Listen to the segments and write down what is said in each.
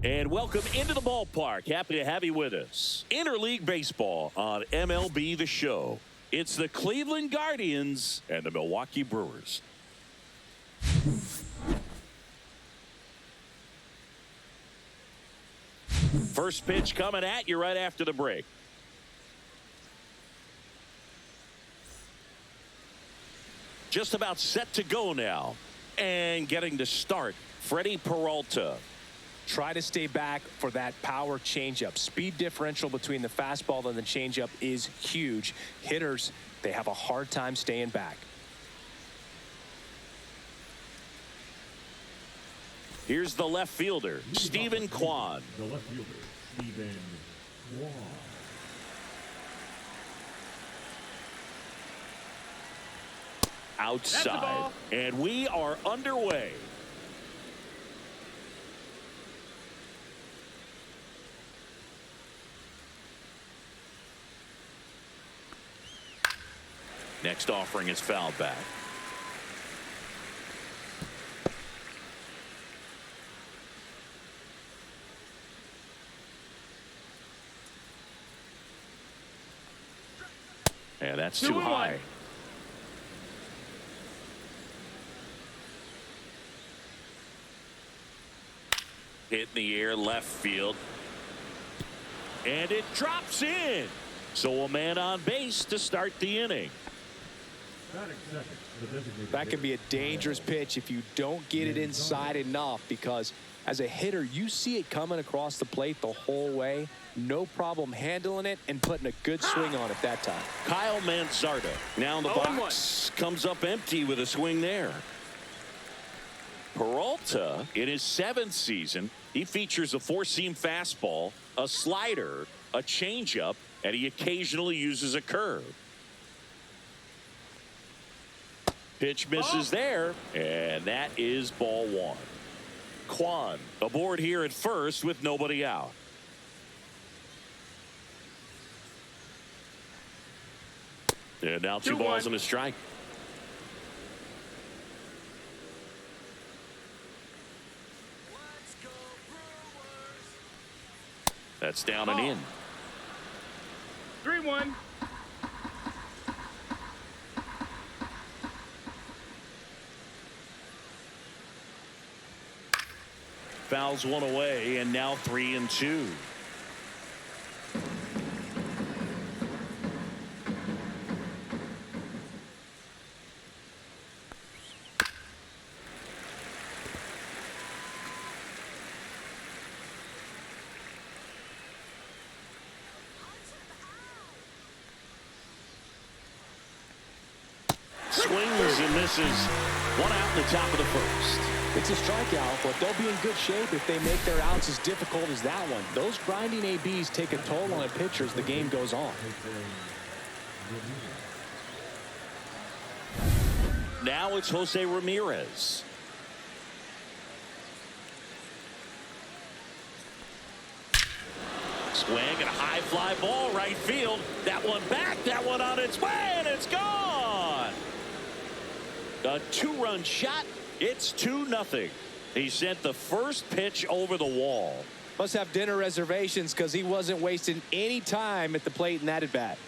And welcome into the ballpark. Happy to have you with us. Interleague baseball on MLB The Show. It's the Cleveland Guardians and the Milwaukee Brewers. First pitch coming at you right after the break. Just about set to go now. And getting to start, Freddie Peralta. Try to stay back for that power changeup. Speed differential between the fastball and the changeup is huge. Hitters, they have a hard time staying back. Here's the left fielder, Stephen Kwan. The left fielder, Stephen Kwan. Outside, and we are underway. Next offering is fouled back. And that's too high. Hit in the air, left field. And it drops in. So a man on base to start the inning. That can be a dangerous pitch if you don't get it inside enough, because as a hitter, you see it coming across the plate the whole way. No problem handling it and putting a good swing on it that time. Kyle Manzardo now in the box. Comes up empty with a swing there. Peralta, in his 7th season, he features a 4-seam fastball, a slider, a changeup, and he occasionally uses a curve. Pitch misses there, and that is ball 1. Kwan aboard here at first with nobody out. And now 2 balls and a strike. That's down and in. 3-1. Fouls one away, and now 3-2. Swings and misses. 1 out in the top of the first. It's a strikeout, but they'll be in good shape if they make their outs as difficult as that one. Those grinding ABs take a toll on a pitcher as the game goes on. Now it's Jose Ramirez. Swing and a high fly ball right field. That one back, that one on its way, and it's gone. A 2-run shot. It's 2-0. He sent the first pitch over the wall. Must have dinner reservations because he wasn't wasting any time at the plate in that at bat.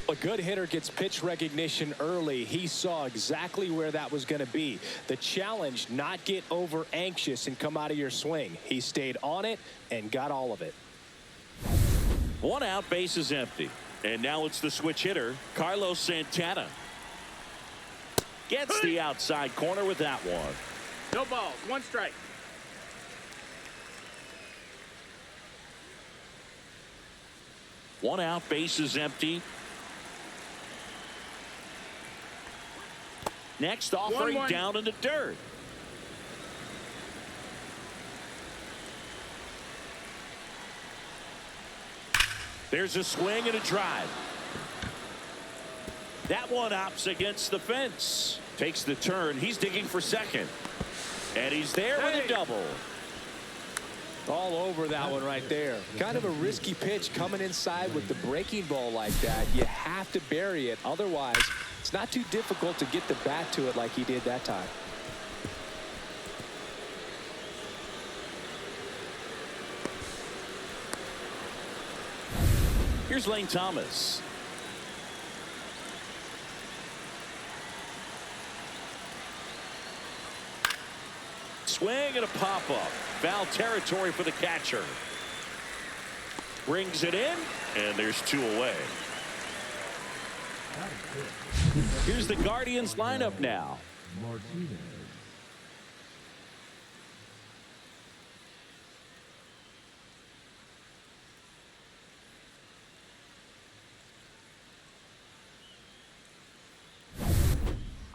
A good hitter gets pitch recognition early. He saw exactly where that was going to be. The challenge, not get over anxious and come out of your swing. He stayed on it and got all of it. 1 out, base is empty. And now it's the switch hitter, Carlos Santana. Gets the outside corner with that one. No balls, 1 strike. One out, base is empty. Next offering 1-1. down in the dirt. There's a swing and a drive. That one opts against the fence. Takes the turn. He's digging for second. And he's there with a double. All over that one right there. Kind of a risky pitch coming inside with the breaking ball like that. You have to bury it. Otherwise, it's not too difficult to get the bat to it like he did that time. Here's Lane Thomas. Swing and a pop-up. Foul territory for the catcher. Brings it in, and there's 2 away. Here's the Guardians lineup now. Martinez.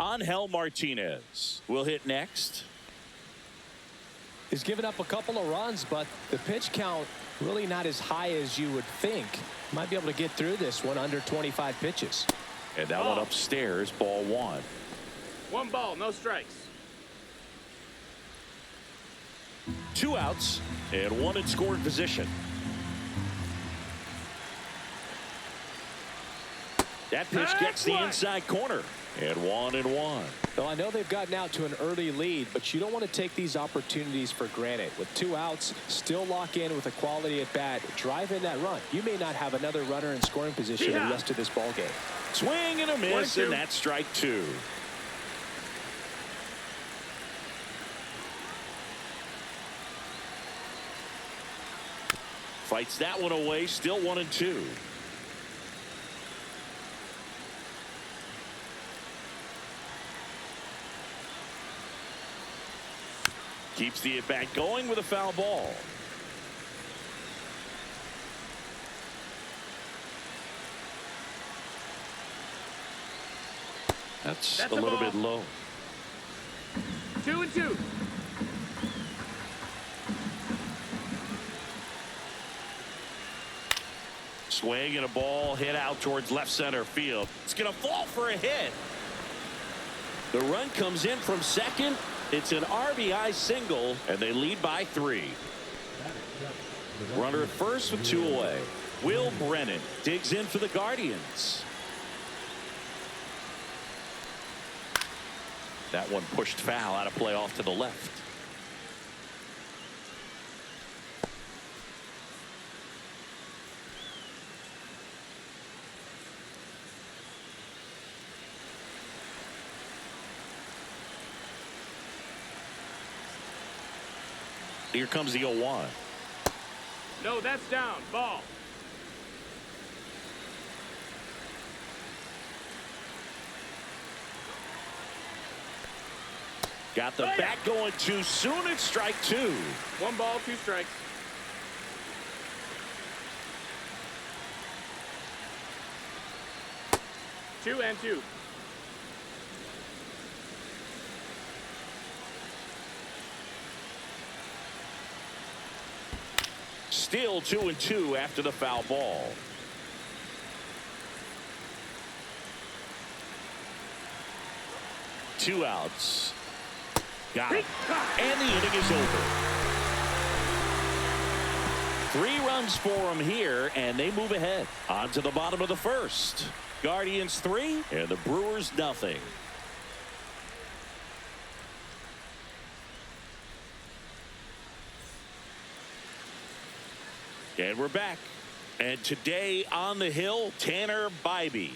Angel Martinez will hit next. He's given up a couple of runs, but the pitch count really not as high as you would think. Might be able to get through this one under 25 pitches. And that one upstairs, ball 1. 1 ball, no strikes. 2 outs and 1 in scoring position. That pitch gets the inside corner. And 1-1. Well, I know they've gotten out to an early lead, but you don't want to take these opportunities for granted. With 2 outs, still lock in with a quality at bat. Drive in that run. You may not have another runner in scoring position the rest of this ball game. Swing and a miss, and that's strike 2. Fights that one away, still 1-2. Keeps the at-bat going with a foul ball. That's a little bit low. 2-2. Swing and a ball hit out towards left center field. It's going to fall for a hit. The run comes in from second. It's an RBI single, and they lead by 3. Runner at first with 2 away. Will Brennan digs in for the Guardians. That one pushed foul out of play off to the left. Here comes the 0-1. No, that's down. Ball. Got the bat going too soon. It's strike 2. 1 ball, 2 strikes. Two and 2. Still 2-2 after the foul ball. Two outs. Got it. And the inning is over. 3 runs for them here, and they move ahead. On to the bottom of the first. Guardians 3 and the Brewers nothing. And we're back. And today on the hill, Tanner Bybee.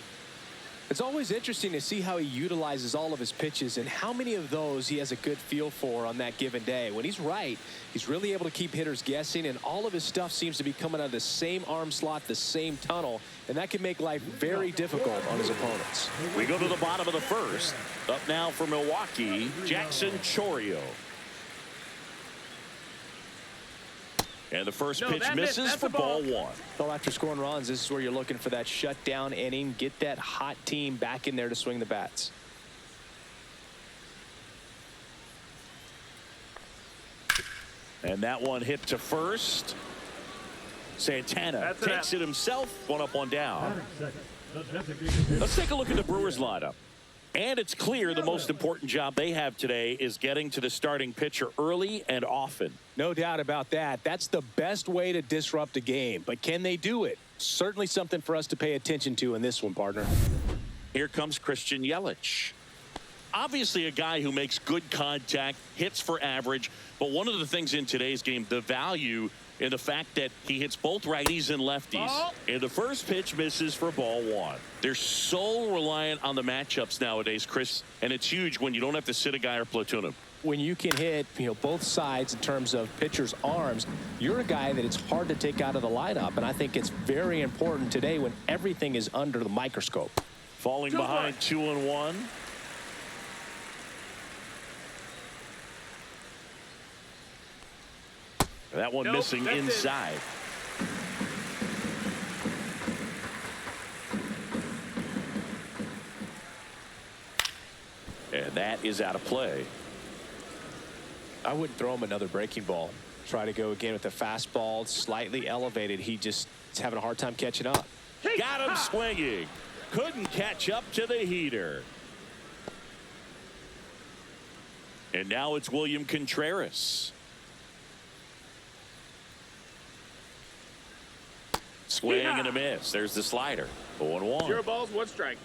It's always interesting to see how he utilizes all of his pitches and how many of those he has a good feel for on that given day. When he's right, he's really able to keep hitters guessing, and all of his stuff seems to be coming out of the same arm slot, the same tunnel, and that can make life very difficult on his opponents. We go to the bottom of the first. Up now for Milwaukee, Jackson Chourio. And the first pitch misses for ball 1. Well, after scoring runs, this is where you're looking for that shutdown inning. Get that hot team back in there to swing the bats. And that one hit to first. Santana takes it himself. 1 up, 1 down. Let's take a look at the Brewers lineup. And it's clear the most important job they have today is getting to the starting pitcher early and often. No doubt about that. That's the best way to disrupt a game. But can they do it? Certainly something for us to pay attention to in this one, partner. Here comes Christian Yelich. Obviously a guy who makes good contact, hits for average, but one of the things in today's game, the value in the fact that he hits both righties and lefties. And the first pitch misses for ball one. They're so reliant on the matchups nowadays, Chris, and it's huge when you don't have to sit a guy or platoon him. When you can hit, both sides in terms of pitchers' arms, you're a guy that it's hard to take out of the lineup, and I think it's very important today when everything is under the microscope. Falling behind 2-1. That one missing inside. And that is out of play. I wouldn't throw him another breaking ball. Try to go again with the fastball, slightly elevated. He's having a hard time catching up. Got him swinging. Couldn't catch up to the heater. And now it's William Contreras. Swing and a miss. There's the slider. 0-1. 0 balls, 1 strike.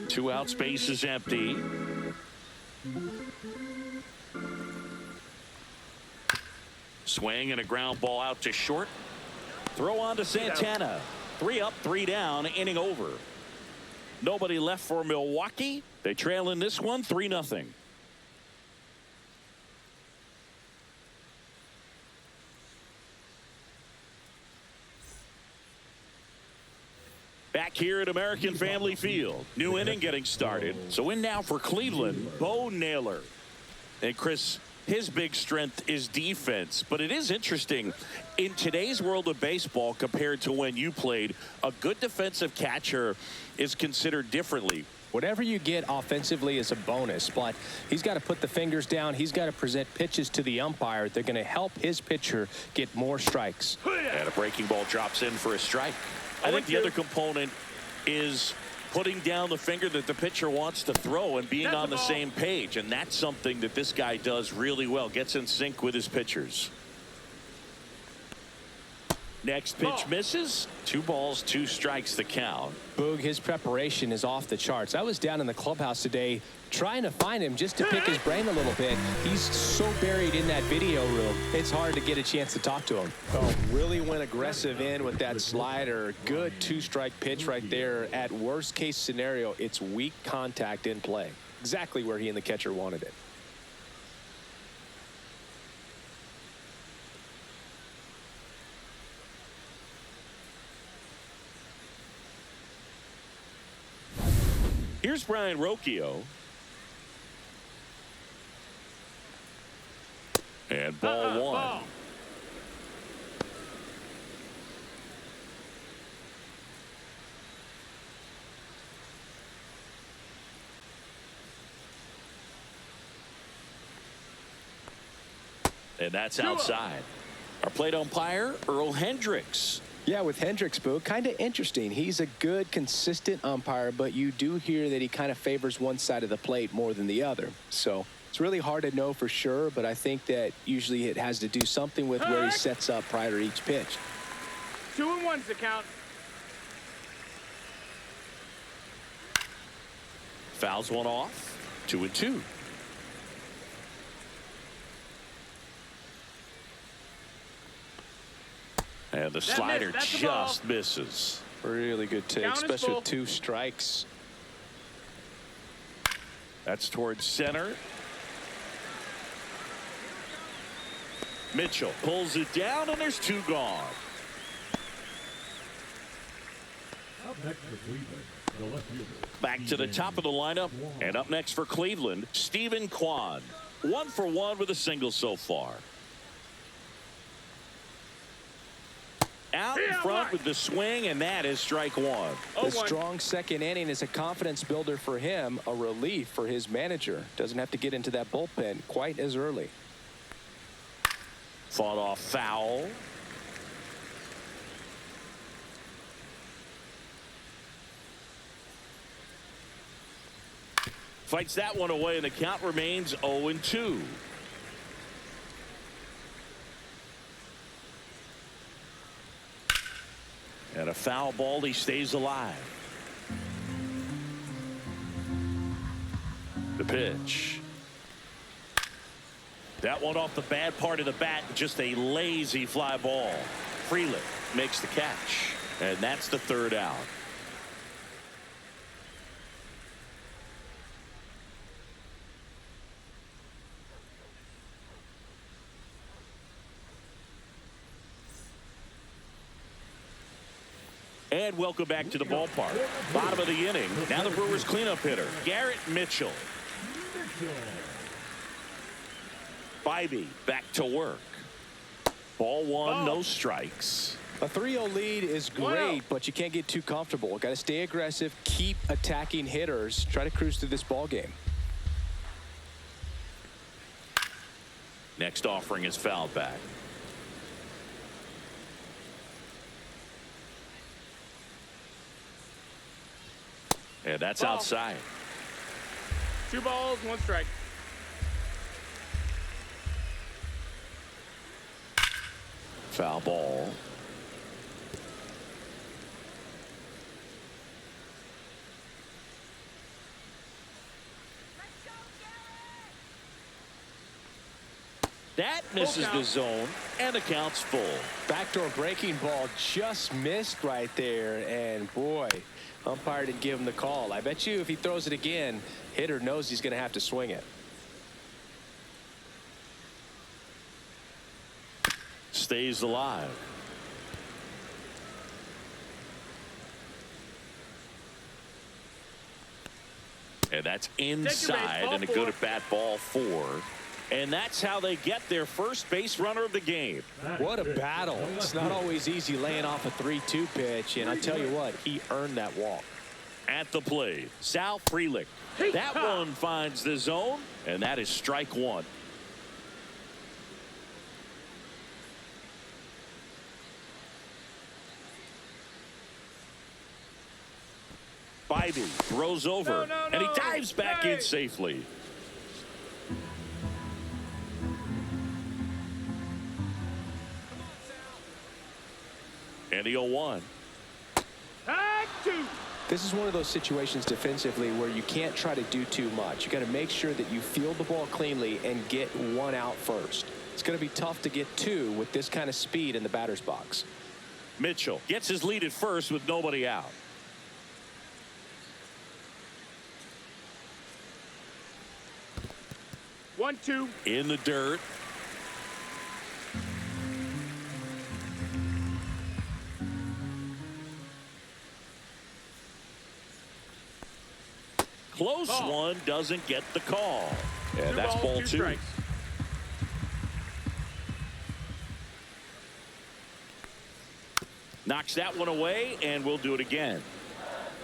Two out, space is empty. Swing and a ground ball out to short. Throw on to Santana. 3 up, 3 down, inning over. Nobody left for Milwaukee. They trail in this one 3-0. Back here at American Family Field. New inning getting started. So in now for Cleveland, Bo Naylor. And Chris, his big strength is defense. But it is interesting. In today's world of baseball compared to when you played, a good defensive catcher is considered differently. Whatever you get offensively is a bonus, but he's got to put the fingers down. He's got to present pitches to the umpire. They're going to help his pitcher get more strikes. And a breaking ball drops in for a strike. I think the other component is putting down the finger that the pitcher wants to throw and being on the same page. And that's something that this guy does really well. Gets in sync with his pitchers. Next pitch misses. 2 balls, 2 strikes the count. Boog, his preparation is off the charts. I was down in the clubhouse today trying to find him just to pick his brain a little bit. He's so buried in that video room, it's hard to get a chance to talk to him. Oh, really went aggressive in with that slider. Good 2-strike pitch right there. At worst case scenario, it's weak contact in play. Exactly where he and the catcher wanted it. Here's Brian Rocchio. And ball 1. Ball. And that's outside. Our plate umpire, Earl Hendricks. Yeah, with Hendricks, Boo, kind of interesting. He's a good, consistent umpire, but you do hear that he kind of favors one side of the plate more than the other. So it's really hard to know for sure, but I think that usually it has to do something with where he sets up prior to each pitch. 2-1's the count. Fouls one off. 2-2. And the slider just misses. Really good take, especially with 2 strikes. That's towards center. Mitchell pulls it down, and there's 2 gone. Up next for Cleveland, the left fielder. Back to the top of the lineup, and up next for Cleveland, Stephen Kwan. 1 for 1 with a single so far. Out in front with the swing, and that is strike 1. The strong second inning is a confidence builder for him, a relief for his manager. Doesn't have to get into that bullpen quite as early. Fought off foul. fights that one away, and the count remains 0-2. And a foul ball. He stays alive. The pitch. That one off the bad part of the bat. Just a lazy fly ball. Freeland makes the catch. And that's the third out. And welcome back to the ballpark. Bottom of the inning. Now the Brewers cleanup hitter, Garrett Mitchell. Bybee back to work. Ball one, no strikes. A 3-0 lead is great, but you can't get too comfortable. Got to stay aggressive, keep attacking hitters, try to cruise through this ball game. Next offering is fouled back. And that's outside. 2 balls, 1 strike. Foul ball. That misses the zone, and the count's full. Backdoor breaking ball just missed right there, and boy, umpire didn't give him the call. I bet you if he throws it again, hitter knows he's going to have to swing it. Stays alive. And that's inside, and a good at bat, ball 4. And that's how they get their first base runner of the game. What a battle. It's not always easy laying off a 3-2 pitch, and I tell you what, he earned that walk. At the plate, Sal Frelick. That one finds the zone, and that is strike 1. Bybee throws over, and he dives back in safely. And the 0-1. This is one of those situations defensively where you can't try to do too much. You got to make sure that you field the ball cleanly and get 1 out first. It's going to be tough to get 2 with this kind of speed in the batter's box. Mitchell gets his lead at first with nobody out. 1-2. In the dirt. Close one, doesn't get the call. And that's ball 2. Strikes. Knocks that one away, and we'll do it again.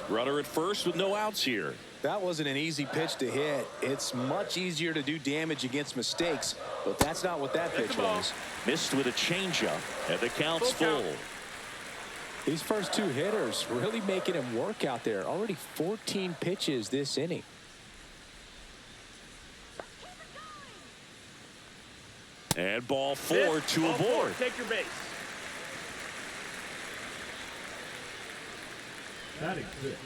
Runner at first with no outs here. That wasn't an easy pitch to hit. It's much easier to do damage against mistakes, but that's not what that pitch was. Missed with a changeup, and the count's full. These first 2 hitters really making him work out there. Already 14 pitches this inning. And ball 4 to a board. Take your base. Batting 6,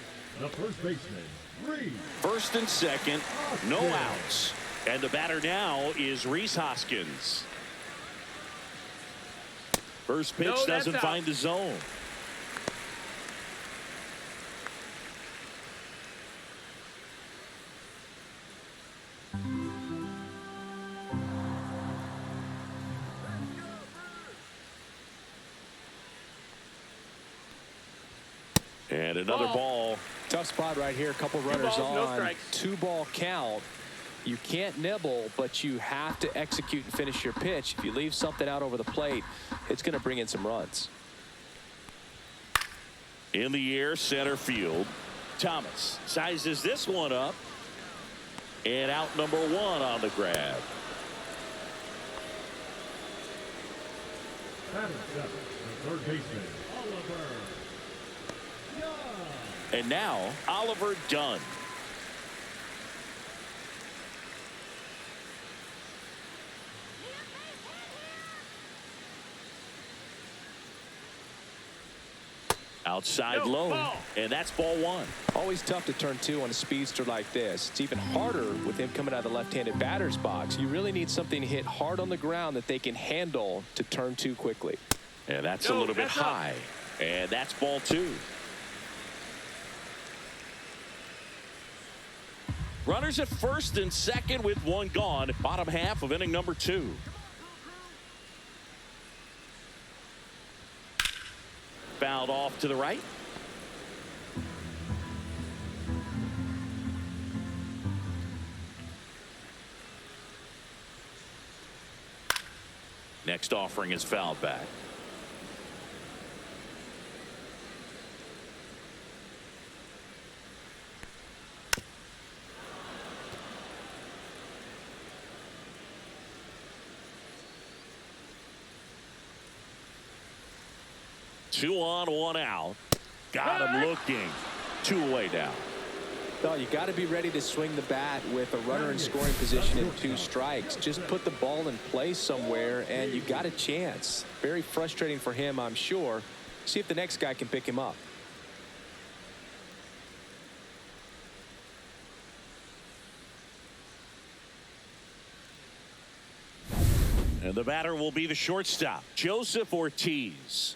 the first baseman, Reese. First and second, no outs. And the batter now is Rhys Hoskins. First pitch doesn't find the zone. And another ball. Tough spot right here. A couple runners on. No strikes. 2-ball count. You can't nibble, but you have to execute and finish your pitch. If you leave something out over the plate, it's going to bring in some runs. In the air, center field. Thomas sizes this one up. And out number 1 on the grab. Batting 7, the third baseman, Oliver. And now Oliver Dunn. Outside low, ball. and that's ball one. Always tough to turn two on a speedster like this. It's even harder with him coming out of the left-handed batter's box. You really need something to hit hard on the ground that they can handle to turn two quickly. And that's a little bit high. And that's ball two. Runners at first and second with one gone. Bottom half of inning number two. Fouled off to the right. Next offering is fouled back. Two on, one out. Got him looking. Two away now. Well, you got to be ready to swing the bat with a runner in scoring position and two strikes. Just put the ball in play somewhere and you got a chance. Very frustrating for him, I'm sure. See if the next guy can pick him up. And the batter will be the shortstop, Joseph Ortiz.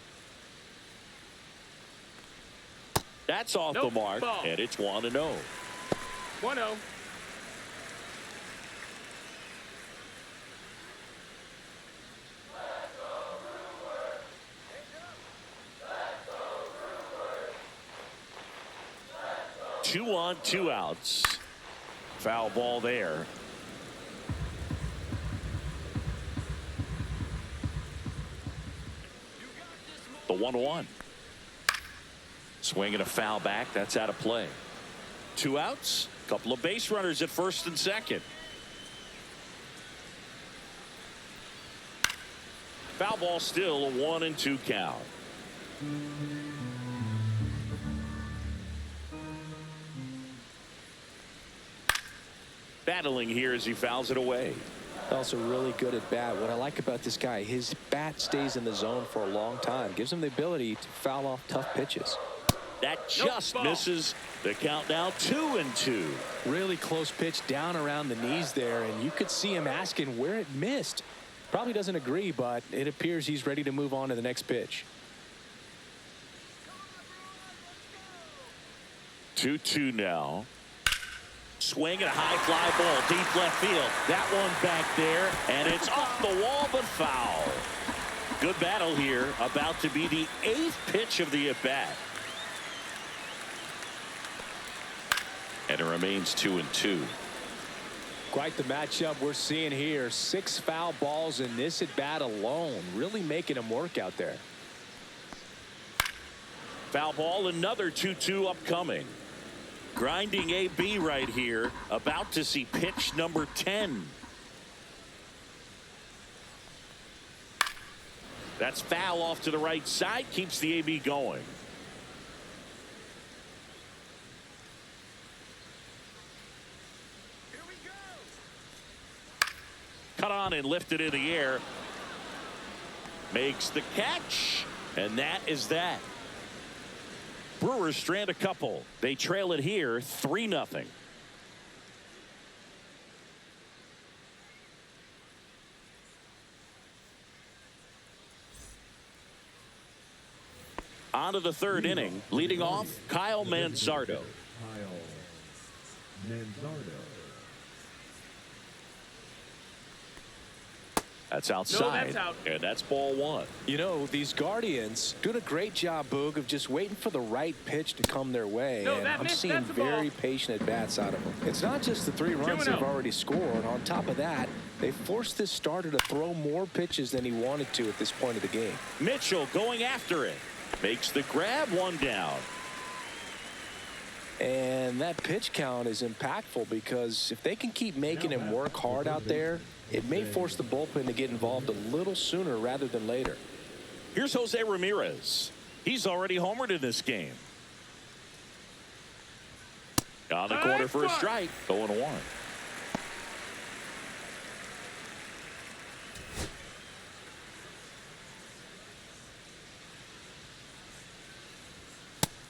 That's off the mark, and it's 1-0. 1-0. Two on, two outs. Foul ball there. The 1-1. Swinging a foul back. That's out of play. Two outs. Couple of base runners at first and second. Foul ball still a 1-2 count. Battling here as he fouls it away. Also really good at bat. What I like about this guy, his bat stays in the zone for a long time. Gives him the ability to foul off tough pitches. That just misses. The count now 2-2. Really close pitch down around the knees there, and you could see him asking where it missed. Probably doesn't agree, but it appears he's ready to move on to the next pitch. 2-2 now. Swing and a high fly ball deep left field. That one back there, and it's off the wall but foul. Good battle here. About to be the 8th pitch of the at-bat. And it remains 2-2. Quite the matchup we're seeing here. 6 foul balls in this at bat alone, really making him work out there. Foul ball, another 2-2 upcoming. Grinding AB right here, about to see pitch number 10. That's foul off to the right side, keeps the AB going. Cut on and lifted in the air. Makes the catch, and that is that. Brewers strand a couple. They trail it here 3-0. On to the third inning. Leading off, Kyle Manzardo. That's outside. No, that's out. And that's ball one. You know, these Guardians doing a great job, Boog, of just waiting for the right pitch to come their way. No, and that I'm missed. seeing That's the ball. very patient at-bats out of them. It's not just the 3 runs they've 2-0. already scored. On top of that, they forced this starter to throw more pitches than he wanted to at this point of the game. Mitchell going after it. Makes the grab, 1 down. And that pitch count is impactful because if they can keep making him work hard out there, it may force the bullpen to get involved a little sooner rather than later. Here's Jose Ramirez. He's already homered in this game. On the corner for a strike. 0-1.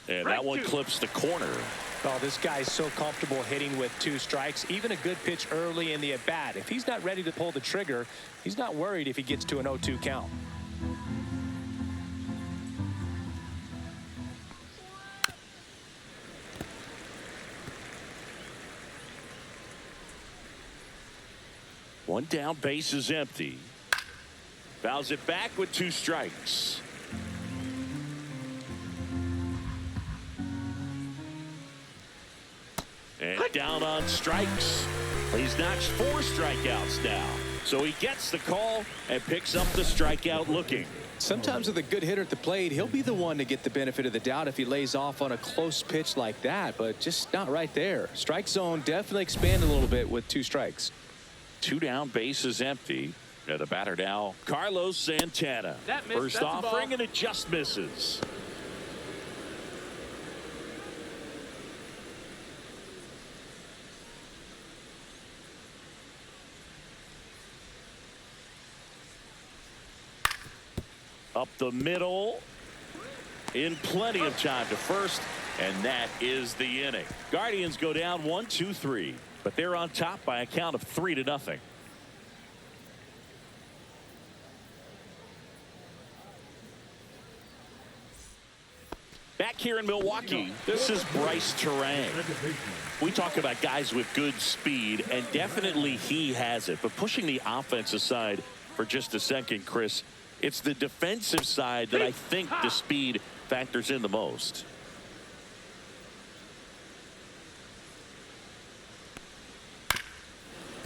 And that one clips the corner. Oh, this guy's so comfortable hitting with 2 strikes. Even a good pitch early in the at-bat. If he's not ready to pull the trigger, he's not worried if he gets to an 0-2 count. One down, base is empty. Fouls it back with 2 strikes. And down on strikes. He's notched 4 strikeouts now. So he gets the call and picks up the strikeout looking. Sometimes with a good hitter at the plate, he'll be the one to get the benefit of the doubt if he lays off on a close pitch like that, but just not right there. Strike zone definitely expanded a little bit with 2 strikes. 2 down, base is empty. And the batter now, Carlos Santana. First offering, and it just misses. Up the middle, in plenty of time to first, and that is the inning. Guardians go down 1-2-3, but they're on top by a count of 3-0. Back here in Milwaukee, this is Bryce Terang. We talk about guys with good speed, and definitely he has it. But pushing the offense aside for just a second, Chris, it's the defensive side that I think the speed factors in the most.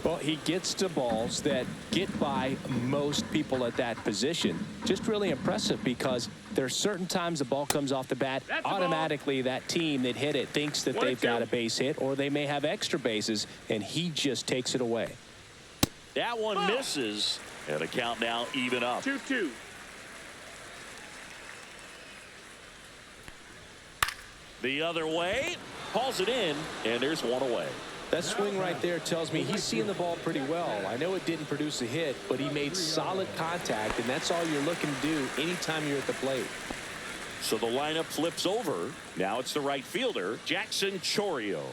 Well, he gets to balls that get by most people at that position. Just really impressive because there's certain times the ball comes off the bat, automatically that team that hit it thinks that they've got a base hit, or they may have extra bases, and he just takes it away. That one misses, and the count now even up. 2-2. The other way, hauls it in, and there's one away. That swing right there tells me he's seeing the ball pretty well. I know it didn't produce a hit, but he made solid contact, and that's all you're looking to do anytime you're at the plate. So the lineup flips over. Now it's the right fielder, Jackson Chourio.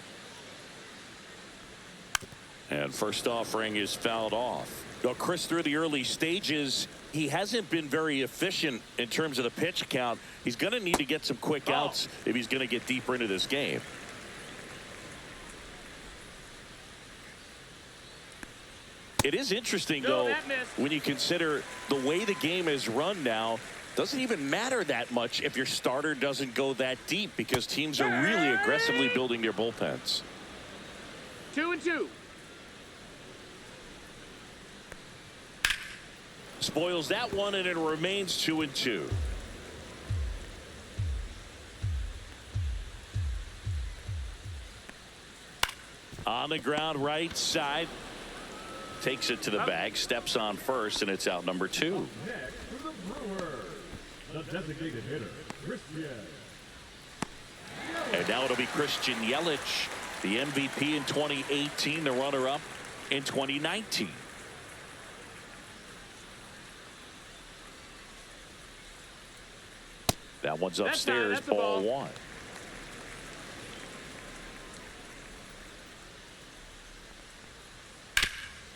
And first offering is fouled off. Well, Chris, through the early stages, he hasn't been very efficient in terms of the pitch count. He's going to need to get some quick outs if he's going to get deeper into this game. It is interesting, though, when you consider the way the game is run now, doesn't even matter that much if your starter doesn't go that deep because teams are really aggressively building their bullpens. 2-2. Spoils that one, and it remains 2-2. On the ground right side. Takes it to the bag, steps on first, and it's out number 2. Next for the Brewers, the designated hitter, Christian. And now it'll be Christian Yelich, the MVP in 2018, the runner-up in 2019. That one's upstairs, ball 1.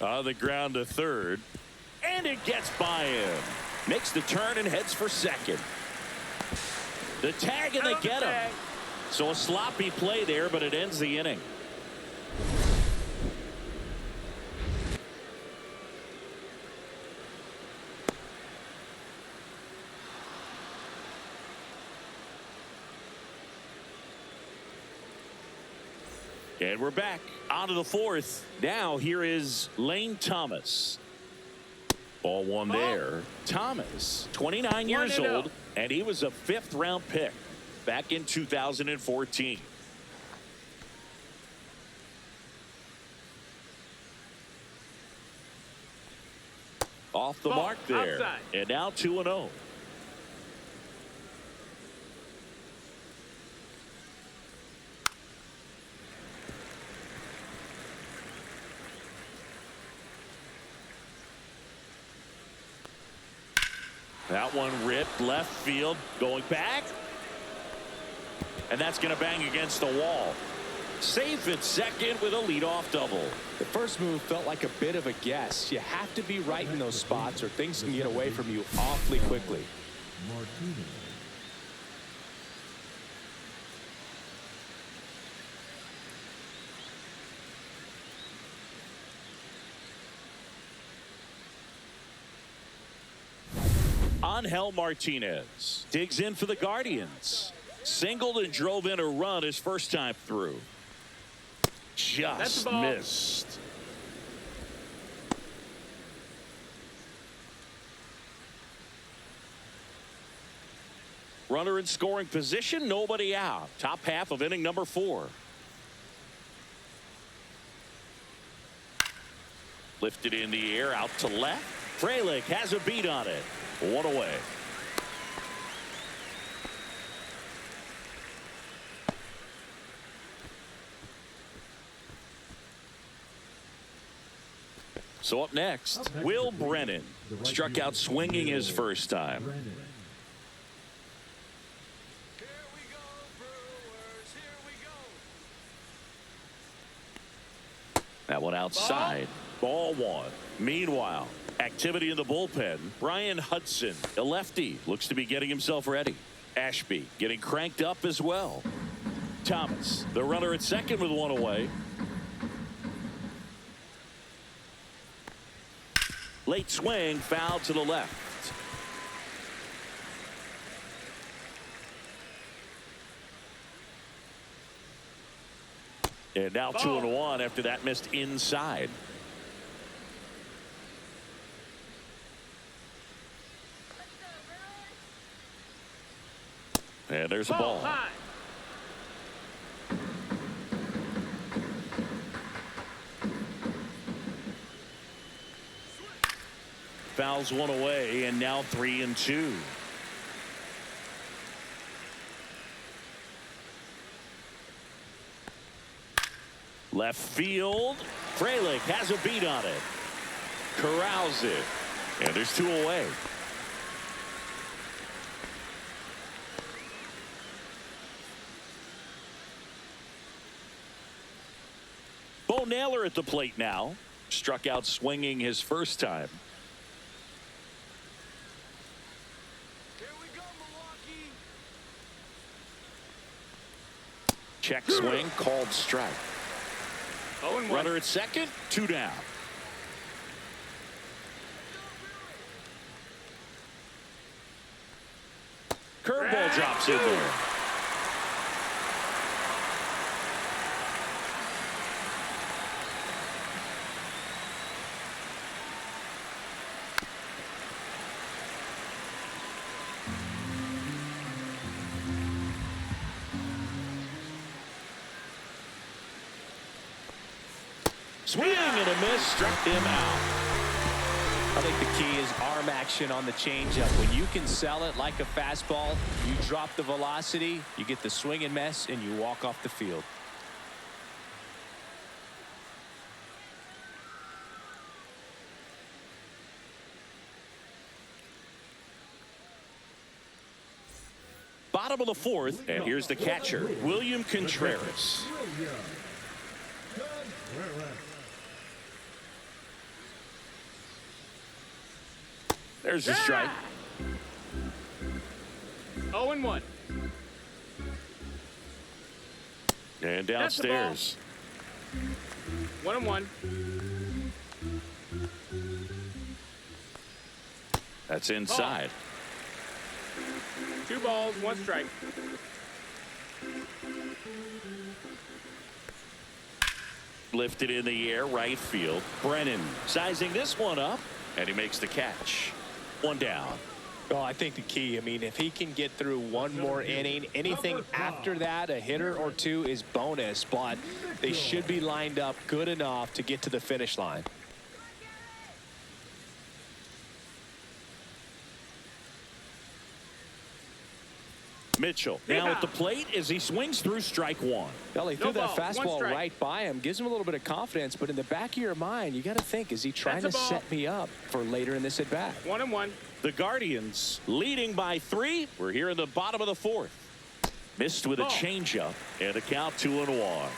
On the ground to third, and it gets by him. Makes the turn and heads for second. The tag, and they get him. So a sloppy play there, but it ends the inning. And we're back on to the 4th. Now here is Lane Thomas. Ball 1 there. Thomas, 29 years old, and he was a 5th-round pick back in 2014. Off the mark there. Outside. And now 2-0. That one ripped left field, going back. and that's going to bang against the wall. Safe at second with a leadoff double. The first move felt like a bit of a guess. You have to be right in those spots or things can get away from you awfully quickly. Martinez. Angel Martinez digs in for the Guardians. Singled and drove in a run his first time through. Just missed. Runner in scoring position, nobody out. Top half of inning number 4. Lifted in the air, out to left. Frelick has a beat on it. 1 away. So up next, Will Brennan. Struck out swinging his first time. Brennan. Here we go, Brewers, here we go. That one outside. Ball 1. Meanwhile, activity in the bullpen. Brian Hudson, a lefty, looks to be getting himself ready. Ashby getting cranked up as well. Thomas, the runner at second with 1 away. Late swing, foul to the left. And now 2-1 after that missed inside. And there's a ball. High. Fouls 1 away, and now 3-2. Left field. Frelick has a beat on it. Corrals it. And there's 2 away. Bo Naylor at the plate now. Struck out swinging his first time. Here we go, Milwaukee. Check swing, called strike. 0-1. Runner at second, 2 down. Curveball drops in there. Swing and a miss, struck him out. I think the key is arm action on the changeup. When you can sell it like a fastball, you drop the velocity, you get the swing and miss, and you walk off the field. Bottom of the 4th, and here's the catcher, William Contreras. There's the strike. 0-1. And downstairs. 1-1. That's inside. 2 balls, 1 strike. Lifted in the air, right field. Brennan sizing this one up, and he makes the catch. 1 down. Oh, I think the key, I mean, if he can get through 1 more inning, anything after that, a hitter or 2 is bonus, but they should be lined up good enough to get to the finish line. Mitchell now at the plate as he swings through strike 1. Well, he threw that ball, 1 fastball strike. right by him, gives him a little bit of confidence, but in the back of your mind, you got to think, is he trying to That's a ball. set me up for later in this at bat? 1-1. The Guardians leading by 3. We're here in the bottom of the 4th. Missed with a Ball. changeup and a count 2-1.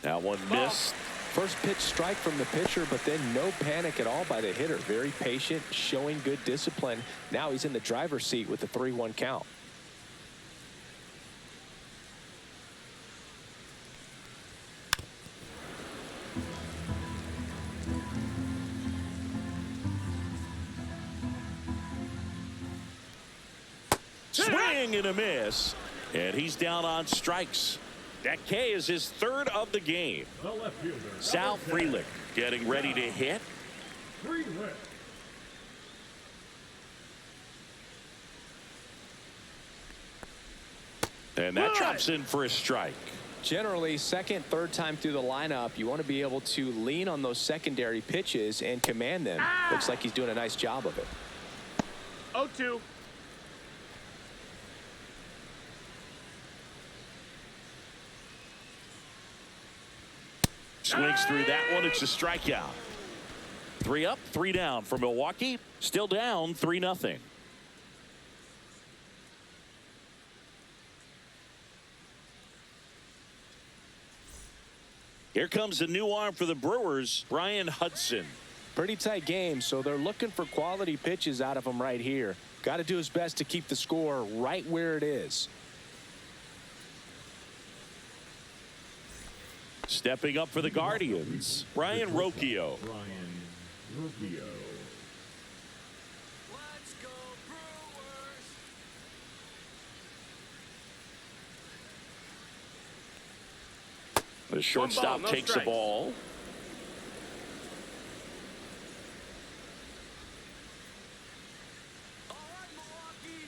That one missed. First pitch strike from the pitcher, but then no panic at all by the hitter. Very patient, showing good discipline. Now he's in the driver's seat with the 3-1 count. Swing and a miss, and he's down on strikes. That K is his third of the game. The left fielder. Sal Frelick getting ready to hit. Frelick. And that drops in for a strike. Generally, second, third time through the lineup, you want to be able to lean on those secondary pitches and command them. Looks like he's doing a nice job of it. 0-2. Swings through that one. It's a strikeout. 3 up, 3 down for Milwaukee. Still down 3-0. Here comes a new arm for the Brewers, Brian Hudson. Pretty tight game, so they're looking for quality pitches out of him right here. Got to do his best to keep the score right where it is. Stepping up for the Guardians, Brian Rocchio. Brian Rocchio. Let's go, Brewers. The shortstop no takes the strikes. ball. All right, Milwaukee.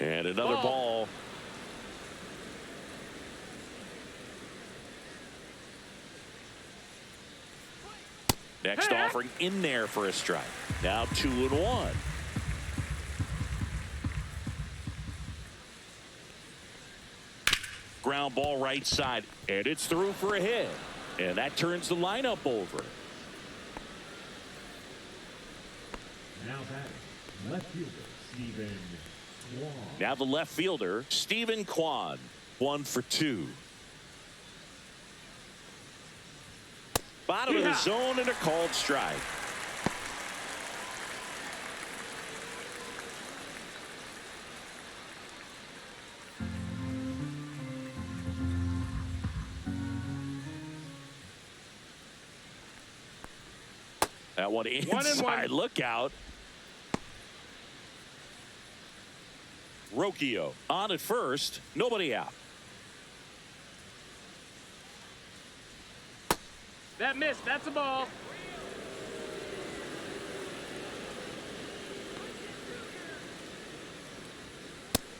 And another ball. Next offering in there for a strike. Now 2-1. Ground ball right side, and it's through for a hit. And that turns the lineup over. Now batting. Left fielder, Stephen Kwan. Now the left fielder, Stephen Kwan. 1 for 2. Bottom of the zone and a called strike. That one inside. Look out. Rocchio on at first. Nobody out. That missed. That's a ball.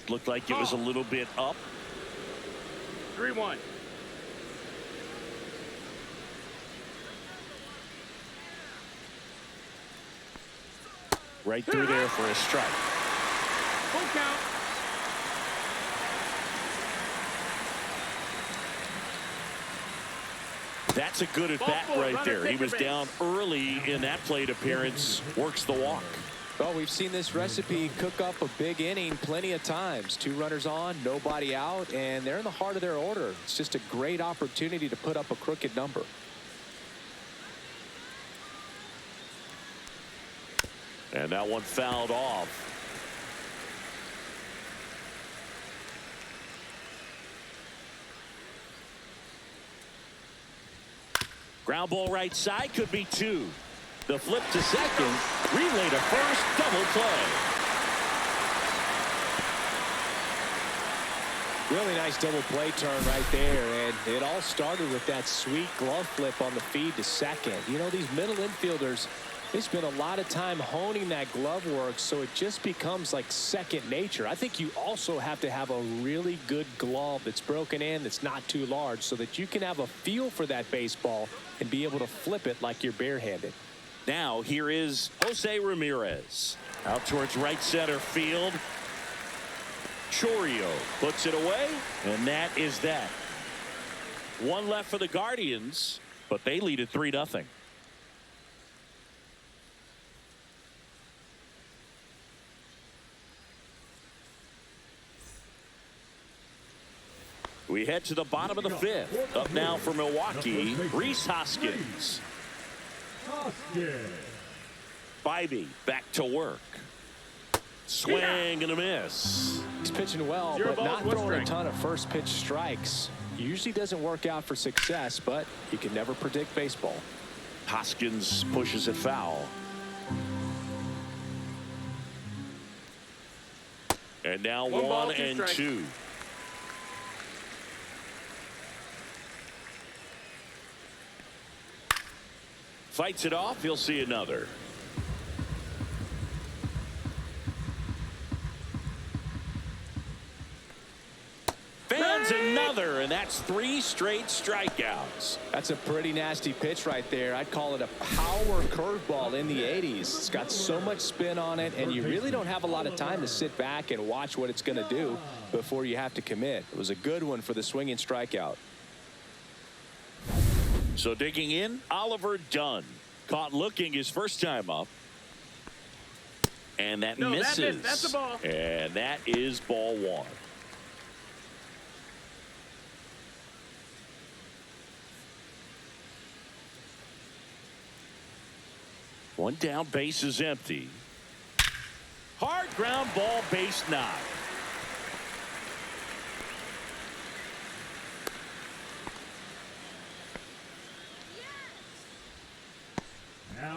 Looked like it was a little bit up. 3-1. Right through there for a strike. Full count. That's a good at bat Ball four, right runner, there. He take was your base. down early in that plate appearance. Works the walk. Well, we've seen this recipe cook up a big inning plenty of times. 2 runners on, nobody out, and they're in the heart of their order. It's just a great opportunity to put up a crooked number. And that one fouled off. Ground ball right side, could be 2. The flip to second, relay to first, double play. Really nice double play turn right there, and it all started with that sweet glove flip on the feed to second. You know, these middle infielders, they spend a lot of time honing that glove work, so it just becomes like second nature. I think you also have to have a really good glove that's broken in, that's not too large, so that you can have a feel for that baseball and be able to flip it like you're barehanded. Now here is Jose Ramirez out towards right center field. Chourio puts it away, and that is that. 1 left for the Guardians, but they lead at 3-0. We head to the bottom of the fifth. Up now for Milwaukee, Rhys Hoskins. Hoskins. Bybee back to work. Swing and a miss. He's pitching well, Zero but balls, not one throwing a strike. ton of first pitch strikes. Usually doesn't work out for success, but you can never predict baseball. Hoskins pushes it foul. And now One ball, 1 two and strikes. 2. Fights it off. He'll see another. Fans another, and that's 3 straight strikeouts. That's a pretty nasty pitch right there. I'd call it a power curveball in the 80s. It's got so much spin on it, and you really don't have a lot of time to sit back and watch what it's going to do before you have to commit. It was a good one for the swinging strikeout. So digging in, Oliver Dunn. Caught looking his first time up. And that No, that misses. missed. That's a ball. And that is ball 1. One down, base is empty. Hard ground ball, base knock.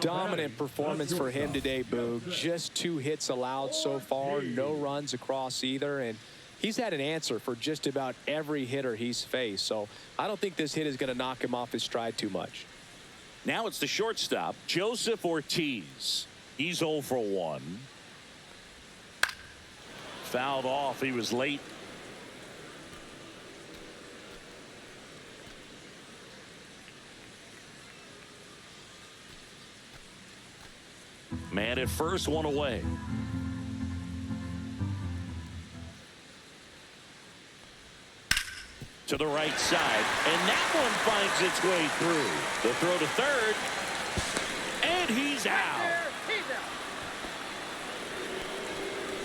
Dominant performance for him today, Boog. Just 2 hits allowed so far, no runs across either, and he's had an answer for just about every hitter he's faced. So I don't think this hit is going to knock him off his stride too much. Now it's the shortstop, Joseph Ortiz. He's 0 for 1. Fouled off. He was late. Man at first, 1 away. To the right side, and that one finds its way through. The throw to third, and he's out.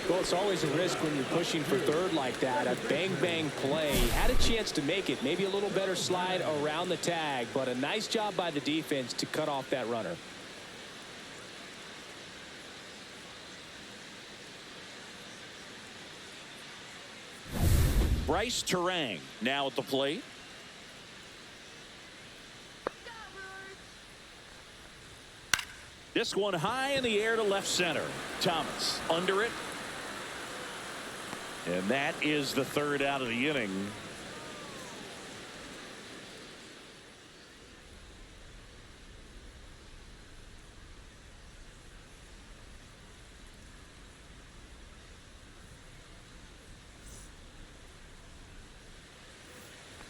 Well, it's always a risk when you're pushing for third like that. A bang-bang play. Had a chance to make it. Maybe a little better slide around the tag, but a nice job by the defense to cut off that runner. Bryce Terang now at the plate. This one high in the air to left center. Thomas under it. And that is the 3rd out of the inning.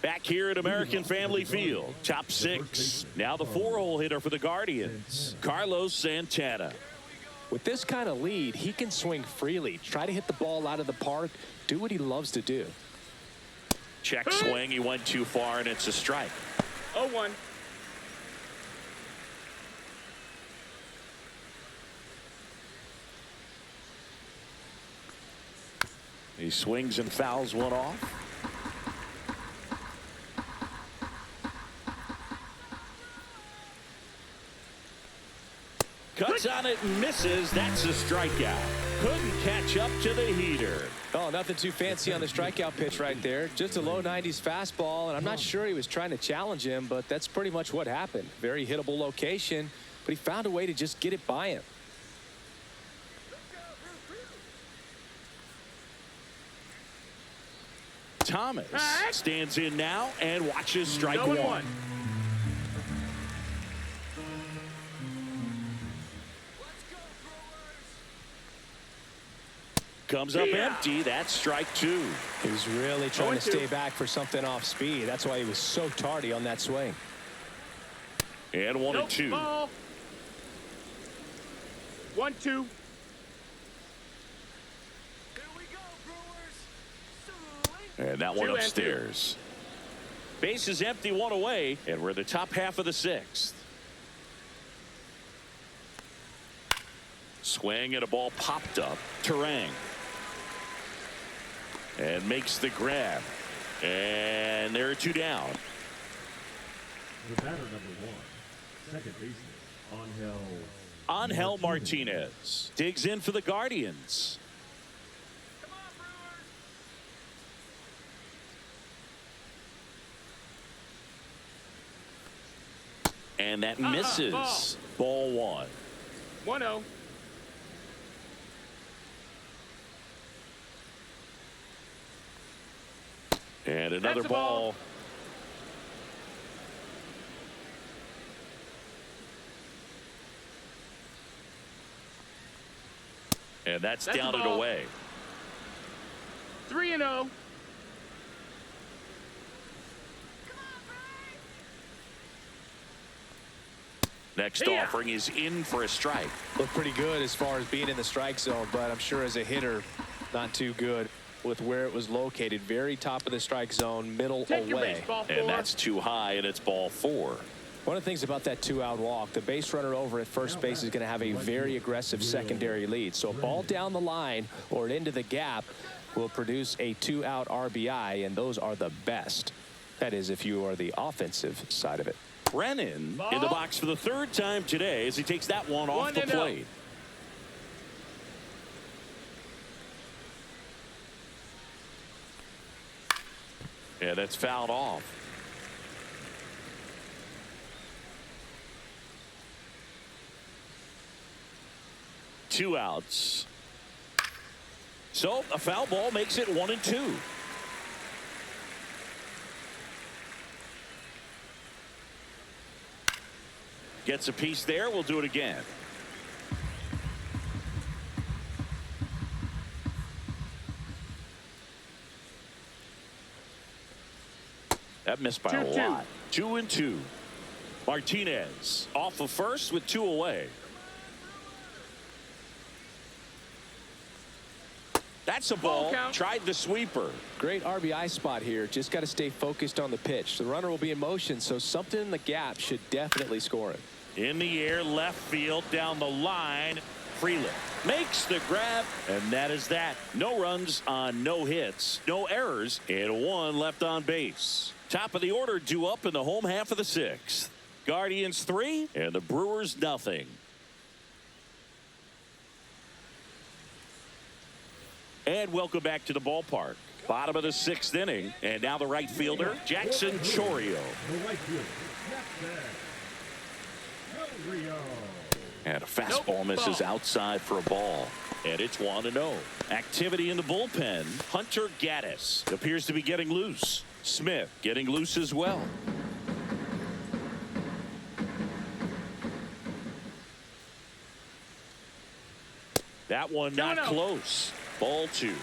Back here at American Family Field, top 6. Now the 4-hole hitter for the Guardians, Carlos Santana. With this kind of lead, he can swing freely, try to hit the ball out of the park, do what he loves to do. Check swing, he went too far, and it's a strike. 0-1. He swings and fouls one off. Cuts on it and misses. That's a strikeout. Couldn't catch up to the heater. Oh, nothing too fancy on the strikeout pitch right there. Just a low 90s fastball, and I'm not sure he was trying to challenge him, but that's pretty much what happened. Very hittable location, but he found a way to just get it by him. Thomas stands in now and watches strike 0-1. one. Comes up empty. That's strike 2. He was really trying to stay back for something off speed. That's why he was so tardy on that swing. And 1-2. Ball. 1-2. Here we go, Brewers. Swing. And that one 2-2. upstairs. Base is empty, 1 away, and we're the top half of the 6th. Swing and a ball popped up. Terang. And makes the grab. And there are 2 down. The batter number 1, second baseman, Angel Martinez digs in for the Guardians. And that misses. Ball 1. 1-0. And another That's a ball. ball. And that's a down and ball. away. 3-0. Next Yeah. offering is in for a strike. Look pretty good as far as being in the strike zone, but I'm sure as a hitter, not too good with where it was located. Very top of the strike zone, middle Take your away. base, ball 4. And that's too high, and it's ball 4. One of the things about that 2-out walk, the base runner over at first base is going to have a very aggressive secondary lead. So a ball down the line or into the gap will produce a 2-out RBI, and those are the best. That is, if you are the offensive side of it. Brennan in the box for the 3rd time today as he takes that one off the 1-0. plate. Yeah, that's fouled off. Two outs. So a foul ball makes it 1-2. Gets a piece there. We'll do it again. That missed by a 2-2. lot. 2-2. Martinez off of first with 2 away. That's a ball. count. Tried the sweeper. Great RBI spot here. Just got to stay focused on the pitch. The runner will be in motion, so something in the gap should definitely score him. In the air, left field, down the line. Freeland makes the grab, and that is that. No runs on no hits, no errors, and 1 left on base. Top of the order due up in the home half of the 6th. Guardians 3 and the Brewers nothing. And welcome back to the ballpark. Bottom of the 6th inning, and now the right fielder, Jackson Chourio. the right fielder, Jackson Chourio. And a fastball misses outside for a ball. And it's 1-0. Activity in the bullpen. Hunter Gaddis appears to be getting loose. Smith getting loose as well. That one not 2-0. close. Ball 2.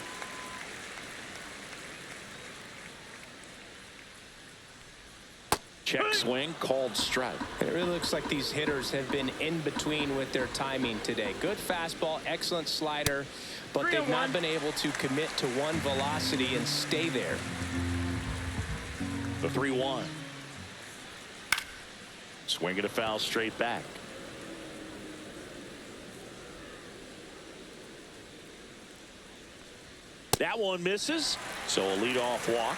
Check swing, called strike. And it really looks like these hitters have been in between with their timing today. Good fastball, excellent slider, but they've not 3-1. been able to commit to one velocity and stay there. The 3-1. Swinging a foul straight back. That one misses, so a leadoff walk.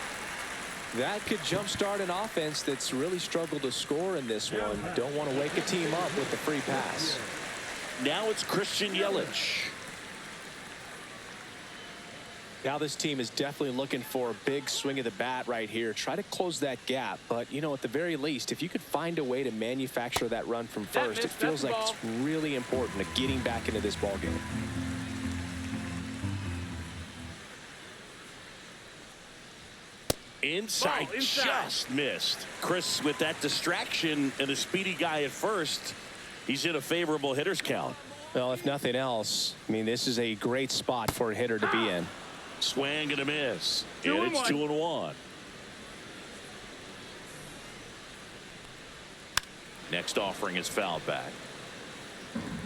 That could jumpstart an offense that's really struggled to score in this one. Don't want to wake a team up with the free pass. Now it's Christian Yelich. Now this team is definitely looking for a big swing of the bat right here. Try to close that gap. But, you know, at the very least, if you could find a way to manufacture that run from first, it feels like it's really important to getting back into this ball game. Inside, just missed. Chris with that distraction and a speedy guy at first. He's in a favorable hitter's count. Well, if nothing else, I mean, this is a great spot for a hitter to be in. Swing and a miss. 2-1. And it's 2-1. Next offering is fouled back.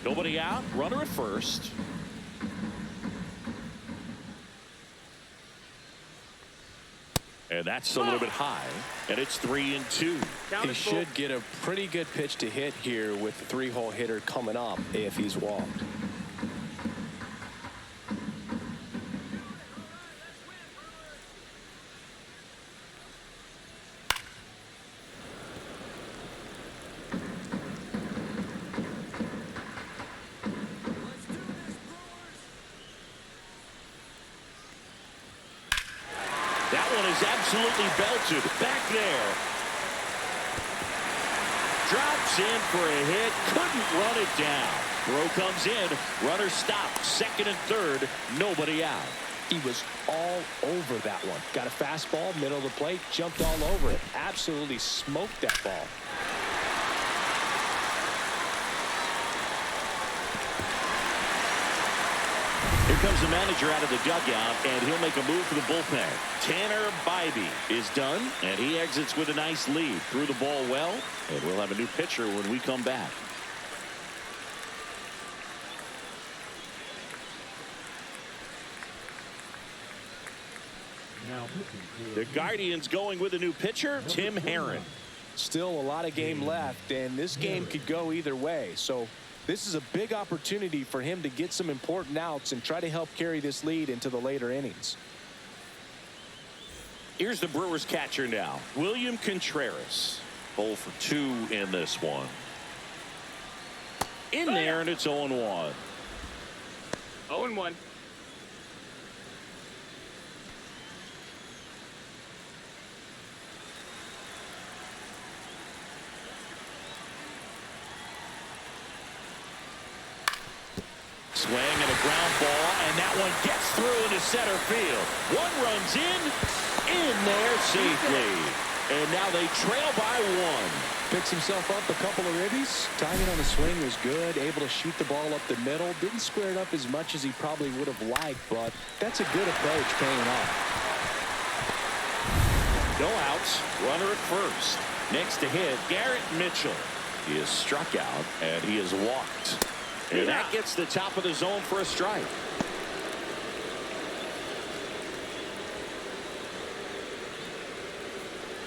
Nobody out. Runner at first. And that's a little bit high. And it's 3-2. He should get a pretty good pitch to hit here with the 3-hole hitter coming up if he's walked. is absolutely belted. Back there. Drops in for a hit. Couldn't run it down. Throw comes in. Runner stopped. Second and third. Nobody out. He was all over that one. Got a fastball, middle of the plate, jumped all over it. Absolutely smoked that ball. Here comes the manager out of the dugout, and he'll make a move for the bullpen. Tanner Bybee is done, and he exits with a nice lead. Threw the ball well, and we'll have a new pitcher when we come back. The Guardians going with a new pitcher, Tim Herron. Still a lot of game left, and this game could go either way. So this is a big opportunity for him to get some important outs and try to help carry this lead into the later innings. Here's the Brewers catcher now, William Contreras. 0 for 2 in this one. In there, and it's 0-1. 0-1. Swing and a ground ball, and that one gets through into center field. One runs in there safely. And now they trail by 1. Picks himself up a couple of ribbies. Timing on the swing was good. Able to shoot the ball up the middle. Didn't square it up as much as he probably would have liked, but that's a good approach paying off. No outs. Runner at first. Next to hit, Garrett Mitchell. He is struck out, and he is walked. And that gets the top of the zone for a strike.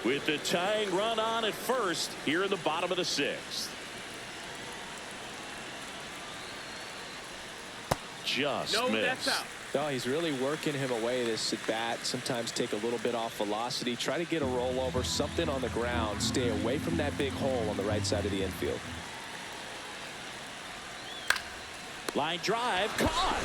With the tying run on at first here in the bottom of the 6th. Just missed. That's out. No, he's really working him away this at bat. Sometimes take a little bit off velocity. Try to get a rollover, something on the ground. Stay away from that big hole on the right side of the infield. Line drive, caught.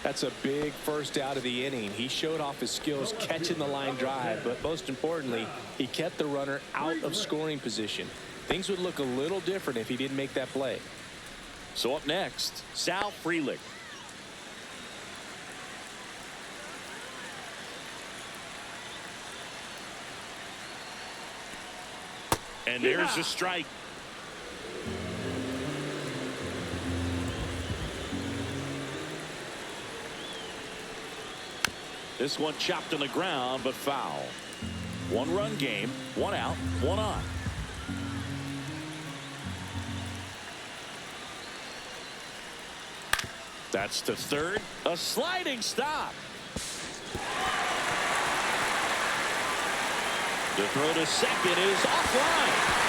That's a big first out of the inning. He showed off his skills catching the line drive, but most importantly, he kept the runner out of scoring position. Things would look a little different if he didn't make that play. So up next, Sal Frelick. And there's the strike. This one chopped on the ground, but foul. 1-run game, 1 out, 1 on. That's to third. A sliding stop. The throw to second is offline.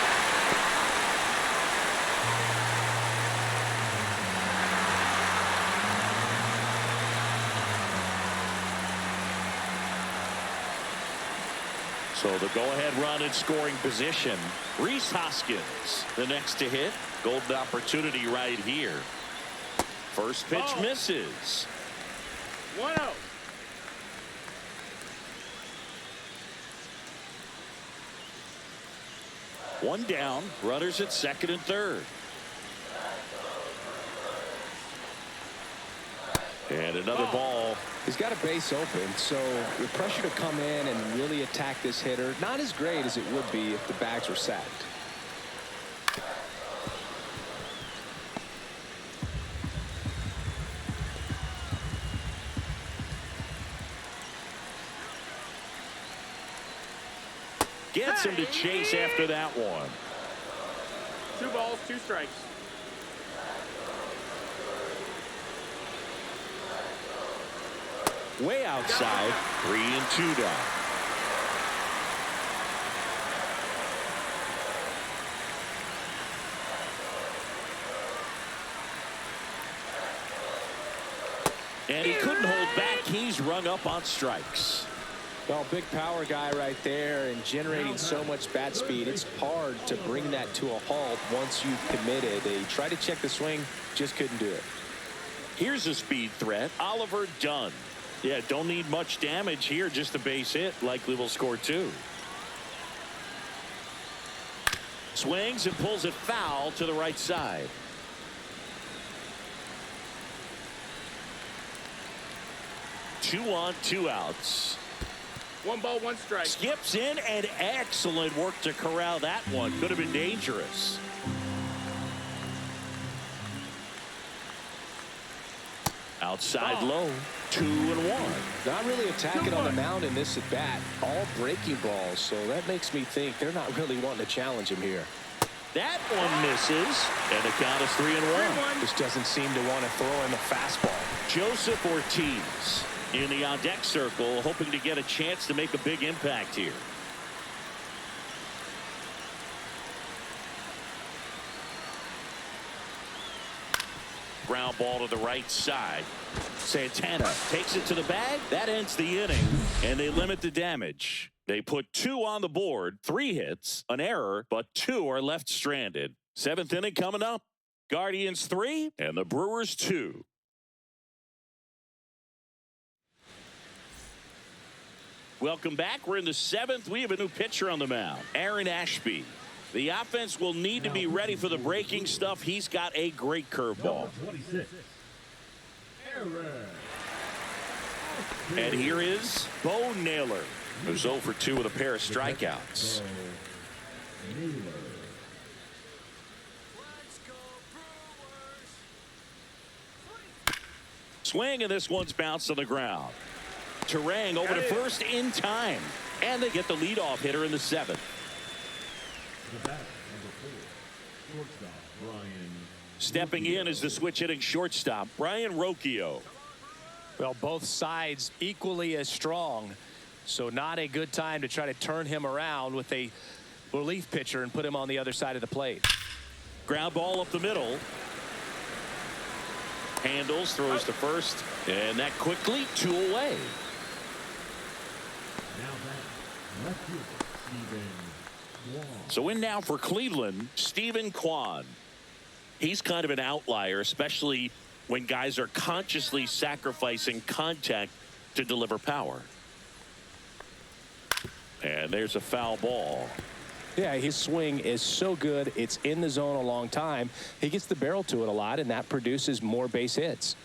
So the go-ahead run in scoring position. Rhys Hoskins, the next to hit. Golden opportunity right here. First pitch misses. 1-0. One down. Runners at second and third. And another ball. He's got a base open, so the pressure to come in and really attack this hitter, not as great as it would be if the bags were sacked. Gets him to chase after that one. 2 balls, 2 strikes. Way outside, 3-2 down. And he couldn't hold back. He's rung up on strikes. Well, big power guy right there and generating so much bat speed. It's hard to bring that to a halt once you've committed. He tried to check the swing, just couldn't do it. Here's a speed threat, Oliver Dunn. Yeah, don't need much damage here. Just a base hit. Likely will score 2. Swings and pulls it foul to the right side. Two on, 2 outs. 1 ball, 1 strike. Skips in, and excellent work to corral that one. Could have been dangerous. Outside low, 2-1. Not really attacking on the mound in this at bat. All breaking balls, so that makes me think they're not really wanting to challenge him here. That one misses, and the count is 3-1. Just doesn't seem to want to throw him a fastball. Joseph Ortiz in the on-deck circle, hoping to get a chance to make a big impact here. Ground ball to the right side. Santana takes it to the bag. That ends the inning, and they limit the damage. They put 2 on the board, 3 hits, an error, but 2 are left stranded. 7th inning coming up. Guardians 3 and the Brewers 2. Welcome back. We're in the 7th. We have a new pitcher on the mound, Aaron Ashby. The offense will need to be ready for the breaking stuff. He's got a great curveball. 26. And here is Bo Naylor, who's 0 for 2 with a pair of strikeouts. Swing, and this one's bounced on the ground. Terang over to first in time, and they get the leadoff hitter in the 7th. Stepping in is the switch hitting shortstop, Brian Rocchio. Well, both sides equally as strong, so not a good time to try to turn him around with a relief pitcher and put him on the other side of the plate. Ground ball up the middle. Handles, throws to first, and that quickly 2 away. So in now for Cleveland, Stephen Kwan. He's kind of an outlier, especially when guys are consciously sacrificing contact to deliver power. And there's a foul ball. Yeah, his swing is so good. It's in the zone a long time. He gets the barrel to it a lot, and that produces more base hits.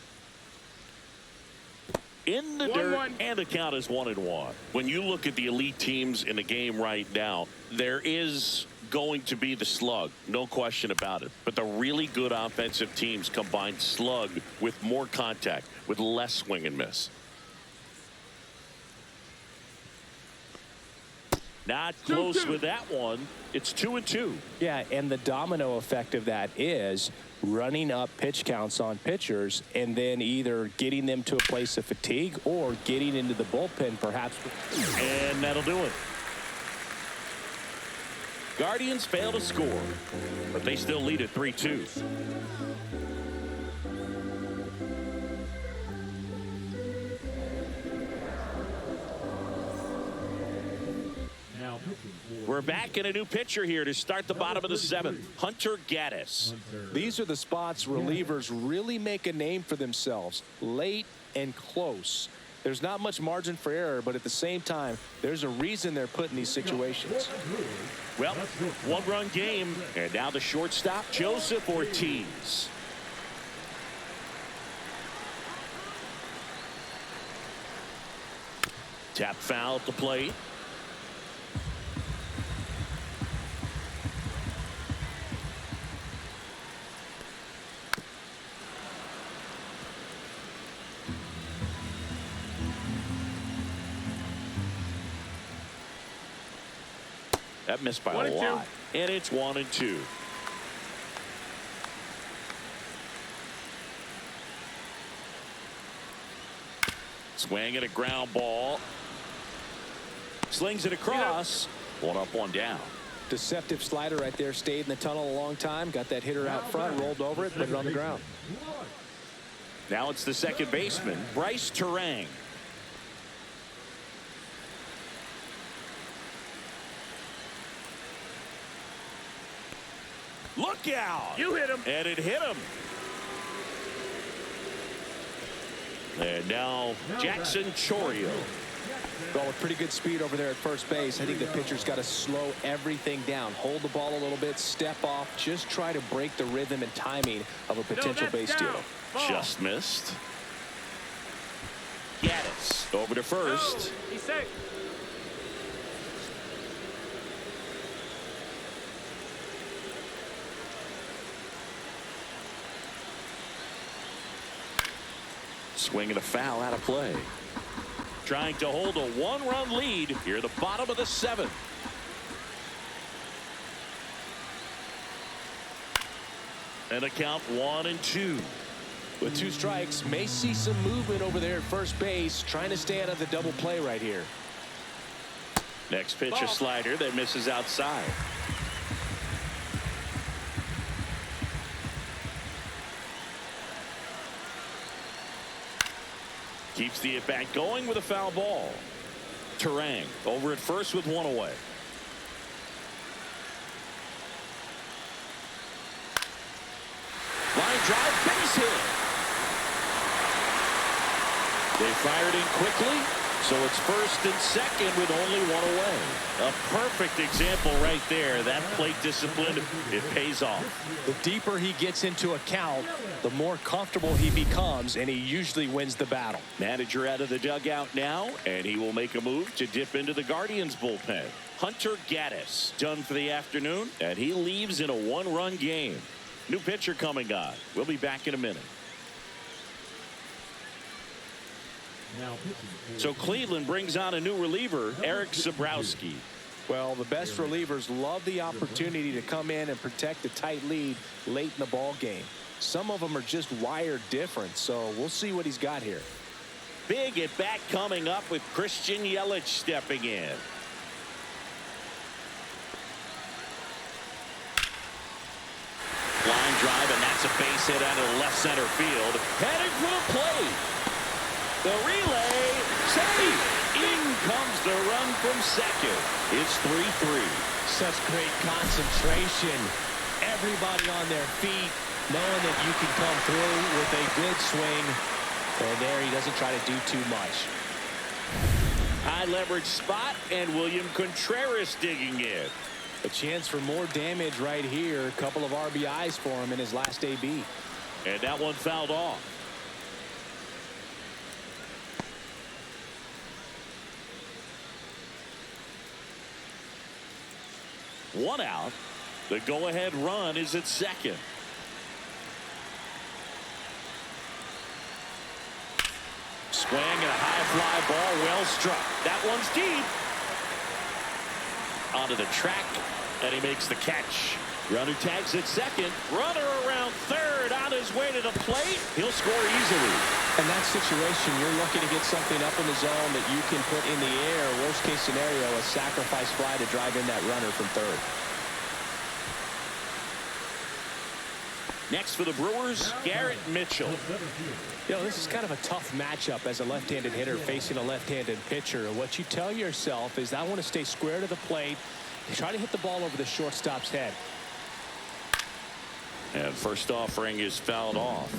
In the dirt, and the count is 1-1. When you look at the elite teams in the game right now, there is going to be the slug, no question about it. But the really good offensive teams combine slug with more contact, with less swing and miss. Not close with that one. It's 2-2. Yeah, and the domino effect of that is running up pitch counts on pitchers and then either getting them to a place of fatigue or getting into the bullpen perhaps. And that'll do it. Guardians fail to score, but they still lead at 3-2. We're back in a new pitcher here to start the bottom of the 7th. Hunter Gaddis. These are the spots relievers really make a name for themselves, late and close. There's not much margin for error, but at the same time, there's a reason they're put in these situations. Well, 1-run game, and now the shortstop, Joseph Ortiz. Tap foul at the plate. That missed by a lot. And it's 1-2. Swing at a ground ball. Slings it across. 1 up, 1 down. Deceptive slider right there. Stayed in the tunnel a long time. Got that hitter out front. Rolled over it. Put it on the ground. Now it's the second baseman, Bryce Terang. Look out! You hit him. And it hit him. And now Jackson Chorio. Well, with pretty good speed over there at first base, I think the pitcher's got to slow everything down. Hold the ball a little bit, step off, just try to break the rhythm and timing of a potential base stealer. Just missed. Gaddis over to first. He's safe. Swinging a foul out of play. Trying to hold a one-run lead here at the bottom of the seventh. And a count 1-2. With 2 strikes, may see some movement over there at first base, trying to stay out of the double play right here. Next pitch, a slider that misses outside. Keeps the at-bat going with a foul ball. Terang over at first with 1 away. Line drive, base hit. They fired in quickly, so it's first and second with only 1 away. A perfect example right there. That plate discipline, it pays off. The deeper he gets into a count, the more comfortable he becomes, and he usually wins the battle. Manager out of the dugout now, and he will make a move to dip into the Guardians bullpen. Hunter Gaddis done for the afternoon, and he leaves in a 1-run game. New pitcher coming on. We'll be back in a minute. So Cleveland brings on a new reliever, Eric Zabrowski. Well, the best relievers love the opportunity to come in and protect a tight lead late in the ball game. Some of them are just wired different, so we'll see what he's got here. Big at bat coming up with Christian Yelich stepping in. Line drive, and that's a base hit out of left center field. Headed for the plate. The relay, safe. In comes the run from second. It's 3-3. Such great concentration. Everybody on their feet, knowing that you can come through with a good swing. And there he doesn't try to do too much. High leverage spot, and William Contreras digging in. A chance for more damage right here. A couple of RBIs for him in his last AB. And that one fouled off. One out. The go-ahead run is at second. Swing and a high fly ball, well struck. That one's deep. Onto the track, and he makes the catch. Runner tags at second. Runner around third, on his way to the plate. He'll score easily. In that situation, you're looking to get something up in the zone that you can put in the air. Worst case scenario, a sacrifice fly to drive in that runner from third. Next for the Brewers, Garrett Mitchell. You know, this is kind of a tough matchup as a left-handed hitter facing a left-handed pitcher. What you tell yourself is, I want to stay square to the plate, try to hit the ball over the shortstop's head. And first offering is fouled off.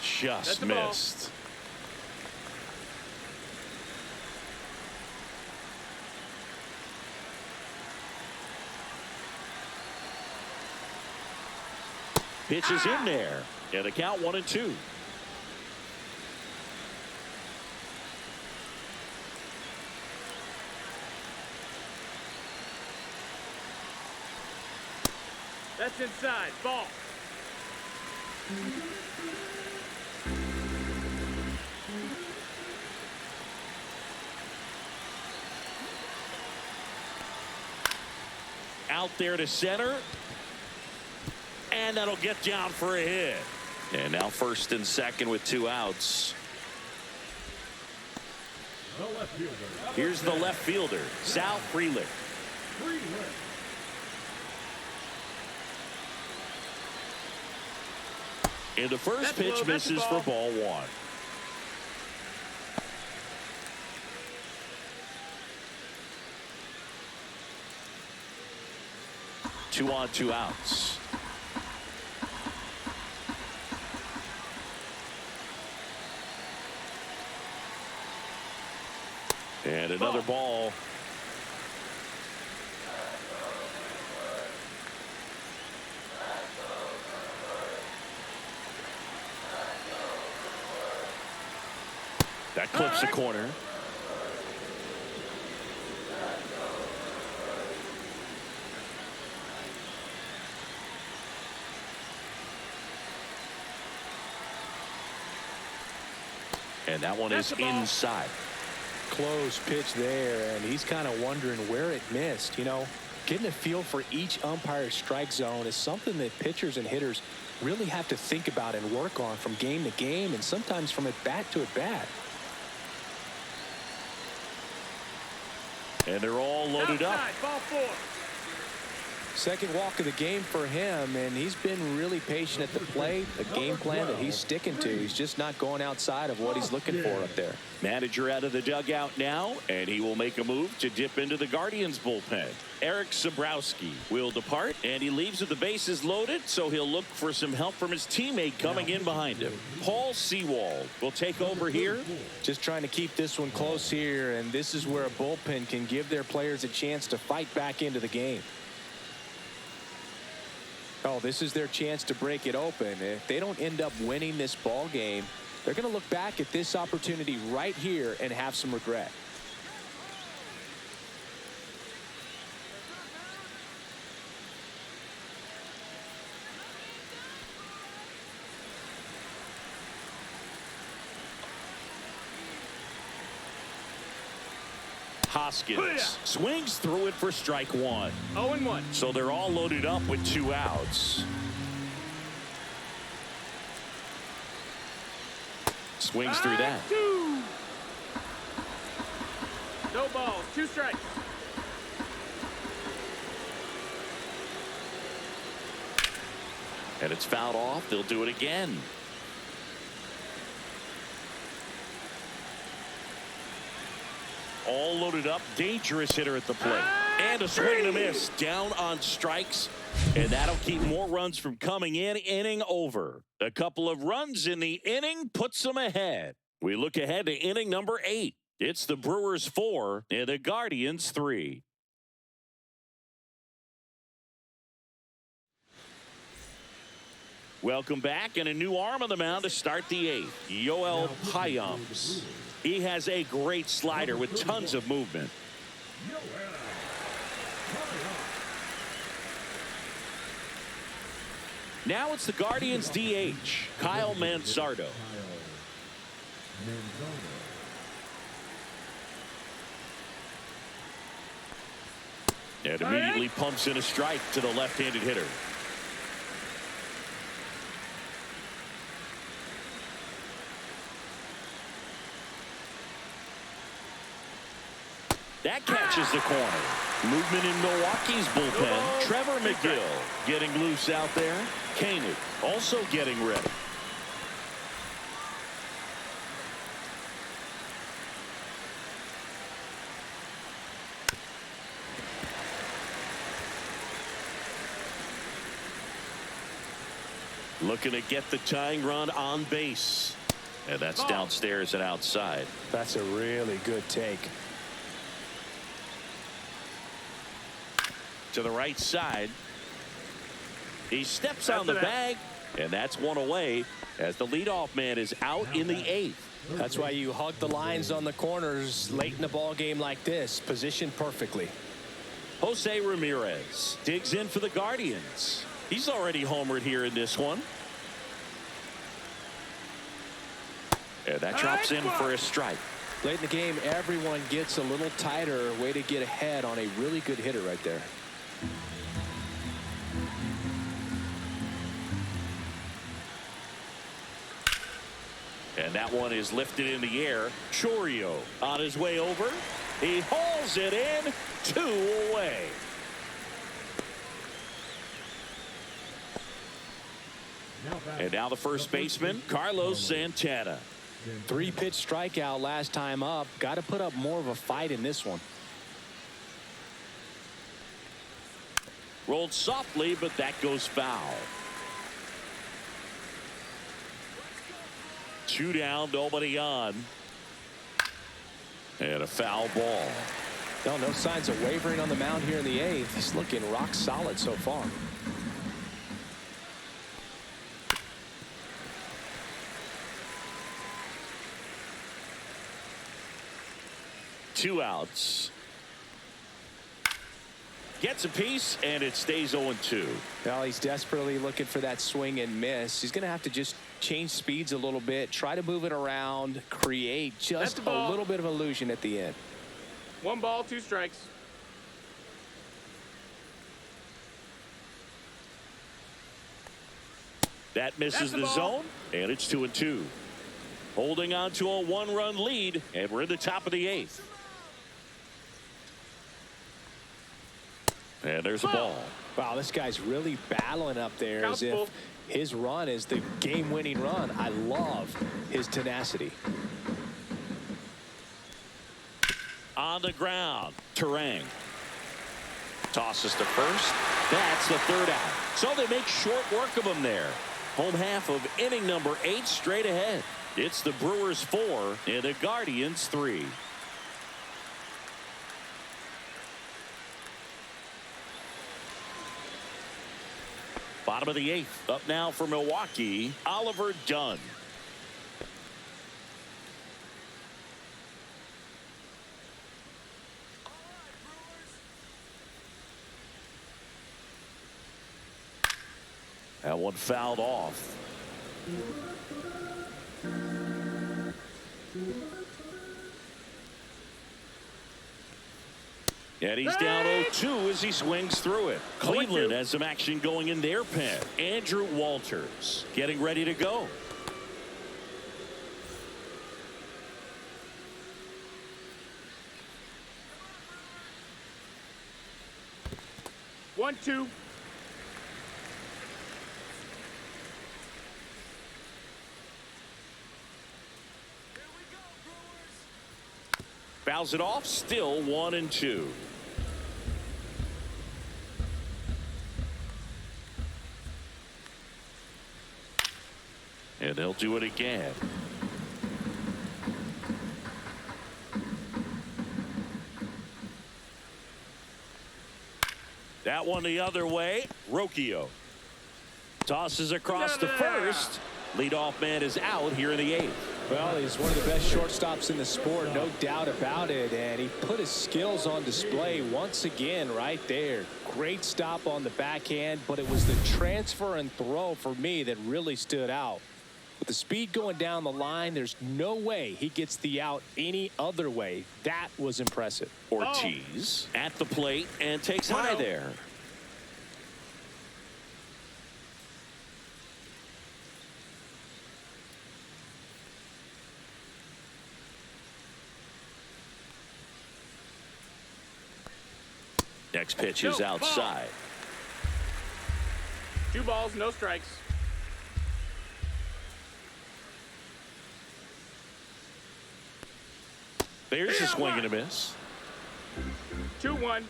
Just missed. Pitch is in there. And the count 1-2. That's inside. Ball. Out there to center. And that'll get down for a hit. And now first and second with 2 outs. Here's the left fielder, Sal Frelick. And the first pitch misses for ball 1. 2 on, 2 outs. And another ball. That clips the corner. And that one is inside. Close pitch there, and he's kind of wondering where it missed. You know, getting a feel for each umpire's strike zone is something that pitchers and hitters really have to think about and work on from game to game, and sometimes from at bat to at bat. And they're all loaded up. Ball 4. Second walk of the game for him, and he's been really patient at the plate. A game plan that he's sticking to. He's just not going outside of what he's looking for up there. Manager out of the dugout now, and he will make a move to dip into the Guardians bullpen. Eric Sabrowski will depart, and he leaves with the bases loaded, so he'll look for some help from his teammate coming in behind him. Paul Sewald will take over here. Just trying to keep this one close here, and this is where a bullpen can give their players a chance to fight back into the game. Oh, this is their chance to break it open. If they don't end up winning this ball game, they're going to look back at this opportunity right here and have some regret. Hoskins swings through it for strike 1. 0-1. So they're all loaded up with 2 outs. Swings through that. 2. No balls, 2 strikes. And it's fouled off. They'll do it again. All loaded up. Dangerous hitter at the plate. And a swing and a miss. Down on strikes. And that'll keep more runs from coming in. Inning over. A couple of runs in the inning puts them ahead. We look ahead to inning number 8. It's the Brewers 4 and the Guardians 3. Welcome back, and a new arm on the mound to start the 8th. Yoel Payams. He has a great slider with tons of movement. Now it's the Guardians DH, Kyle Manzardo. And immediately pumps in a strike to the left-handed hitter. That catches the corner. Movement in Milwaukee's bullpen. Trevor McGill getting loose out there. Koenig also getting ready. Looking to get the tying run on base. And that's downstairs and outside. That's a really good take. To the right side. He steps on the bag, and that's one away as the leadoff man is out in the 8th. That's why you hug the lines on the corners late in the ball game like this, positioned perfectly. Jose Ramirez digs in for the Guardians. He's already homered here in this one. And that drops in for a strike. Late in the game, everyone gets a little tighter. Way to get ahead on a really good hitter right there. And that one is lifted in the air. Chorio on his way over. He hauls it in. 2 away. And now the first baseman, Carlos Santana. 3-pitch strikeout last time up. Got to put up more of a fight in this one. Rolled softly, but that goes foul. 2 down, nobody on. And a foul ball. No signs of wavering on the mound here in the 8th. He's looking rock solid so far. Two outs. Gets a piece, and it stays 0-2. Well, he's desperately looking for that swing and miss. He's going to have to just change speeds a little bit, try to move it around, create just a little bit of illusion at the end. 1 ball, 2 strikes. That misses the zone, and it's 2-2. Holding on to a 1-run lead, and we're in the top of the 8th. And there's a ball. Wow, this guy's really battling up there as if his run is the game-winning run. I love his tenacity. On the ground, Terang tosses to first. That's the 3rd out. So they make short work of him there. Home half of inning number 8 straight ahead. It's the Brewers 4 and the Guardians 3. Bottom of the 8th. Up now for Milwaukee, Oliver Dunn. That one fouled off. And he's down 0-2 as he swings through it. Cleveland has some action going in their pen. Andrew Walters getting ready to go. One, two. Fouls it off, still 1-2. And they'll do it again. That one the other way. Rocchio tosses across to first. Leadoff man is out here in the 8th. Well, he's one of the best shortstops in the sport, no doubt about it. And he put his skills on display once again right there. Great stop on the backhand, but it was the transfer and throw for me that really stood out. With the speed going down the line, there's no way he gets the out any other way. That was impressive. Ortiz at the plate and takes high there. Next pitch is outside. 2 balls, no strikes. There's a swing and a miss. 2-1.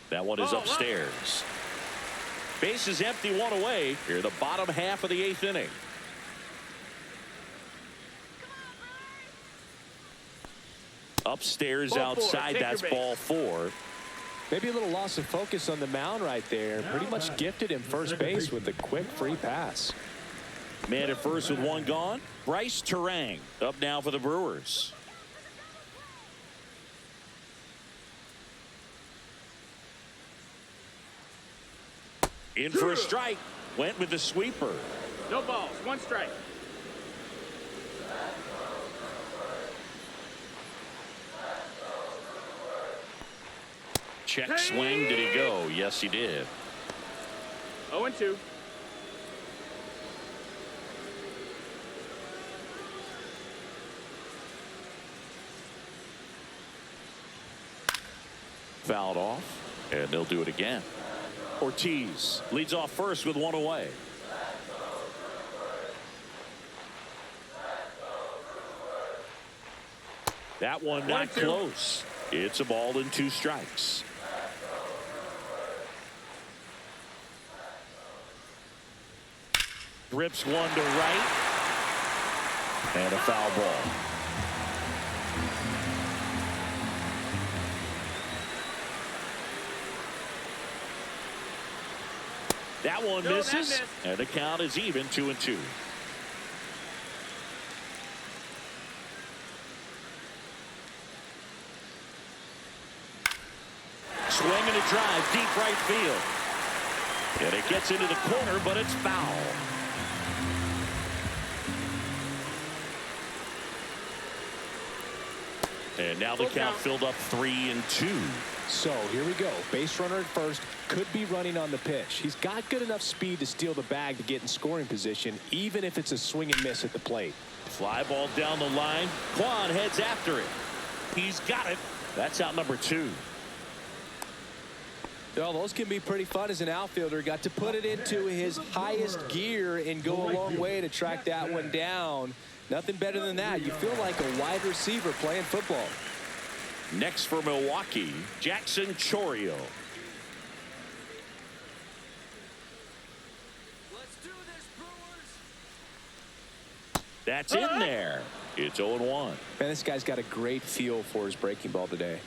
That one is upstairs. Base is empty, 1 away. Here in the bottom half of the 8th inning. Upstairs outside, that's ball 4. Maybe a little loss of focus on the mound right there. Pretty much gifted him first base with a quick free pass. Man at first with 1 gone. Bryce Terang up now for the Brewers. In for a strike. Went with the sweeper. No balls, 1 strike. Check swing. Did he go? Yes, he did. 0-2. Fouled off, and they'll do it again. Ortiz leads off first with 1 away. That one not close. It's a ball and 2 strikes. Rips one to right. And a foul ball. That one misses. And the count is even 2-2. Swing and a drive, deep right field. And it gets into the corner, but it's foul. And now the count filled up 3-2. So here we go. Base runner at first, could be running on the pitch. He's got good enough speed to steal the bag to get in scoring position, even if it's a swing and miss at the plate. Fly ball down the line. Quan heads after it. He's got it. That's out number 2. Well, those can be pretty fun as an outfielder. Got to put it into his highest gear and go a long way to track that one down. Nothing better than that. You feel like a wide receiver playing football. Next for Milwaukee, Jackson Chourio. Let's do this, Brewers. That's in there. It's 0-1. Man, this guy's got a great feel for his breaking ball today.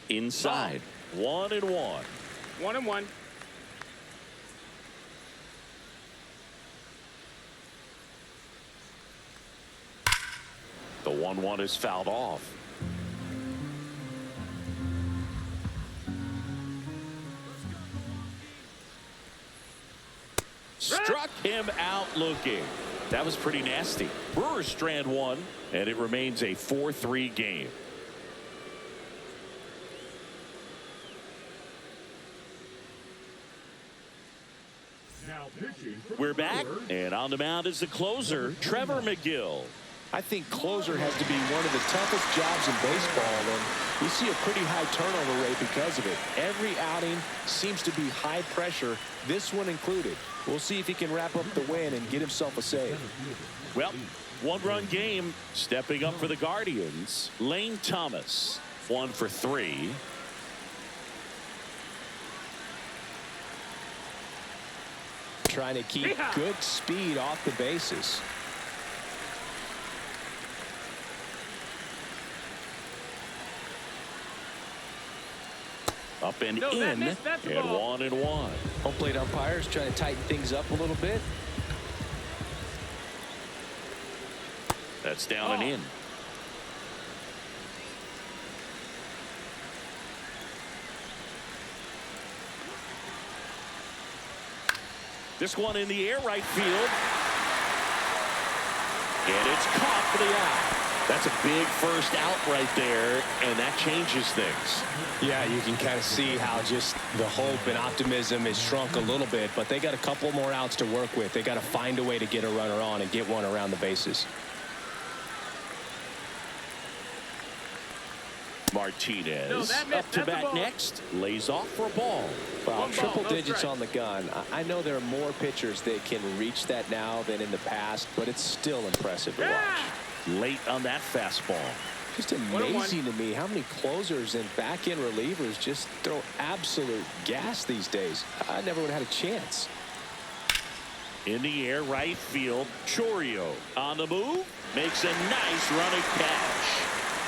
Inside, 1-1. 1-1. The 1-1 is fouled off. Struck him out looking. That was pretty nasty. Brewers strand 1, and it remains a 4-3 game. Now pitching for We're the back, Brewers, and on the mound is the closer, Trevor McGill. I think closer has to be one of the toughest jobs in baseball, and we see a pretty high turnover rate because of it. Every outing seems to be high pressure, this one included. We'll see if he can wrap up the win and get himself a save. Well, 1-run game. Stepping up for the Guardians, Lane Thomas, 1 for 3. Trying to keep good speed off the bases. Up and No, that in, missed. That's a and ball. 1-1. Home plate umpires trying to tighten things up a little bit. That's down and in. This one in the air, right field. And it's caught for the out. That's a big first out right there, and that changes things. Yeah, you can kind of see how just the hope and optimism is shrunk a little bit, but they got a couple more outs to work with. They got to find a way to get a runner on and get one around the bases. Martinez No, that missed. up to That's a bat ball. next, lays off for a ball. Wow, One ball, triple no digits strike. on the gun. I know there are more pitchers that can reach that now than in the past, but it's still impressive to watch. Late on that fastball. Just amazing to me how many closers and back-end relievers just throw absolute gas these days. I never would have had a chance. In the air, right field, Chourio on the move, makes a nice running catch.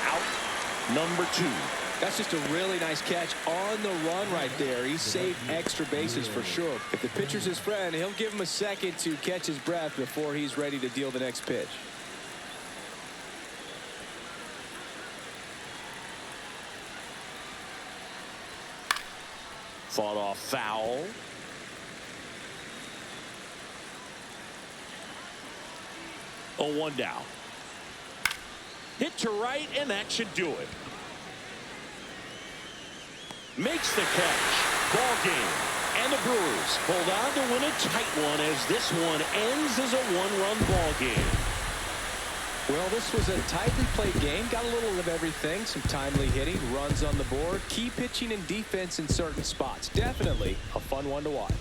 Out number 2. That's just a really nice catch on the run right there. He saved extra bases for sure. If the pitcher's his friend, he'll give him a second to catch his breath before he's ready to deal the next pitch. Fought off foul. Oh, 1 down. Hit to right, and that should do it. Makes the catch. Ball game. And the Brewers hold on to win a tight one as this one ends as a 1-run ball game. Well, this was a tightly played game. Got a little of everything. Some timely hitting, runs on the board, key pitching and defense in certain spots. Definitely a fun one to watch.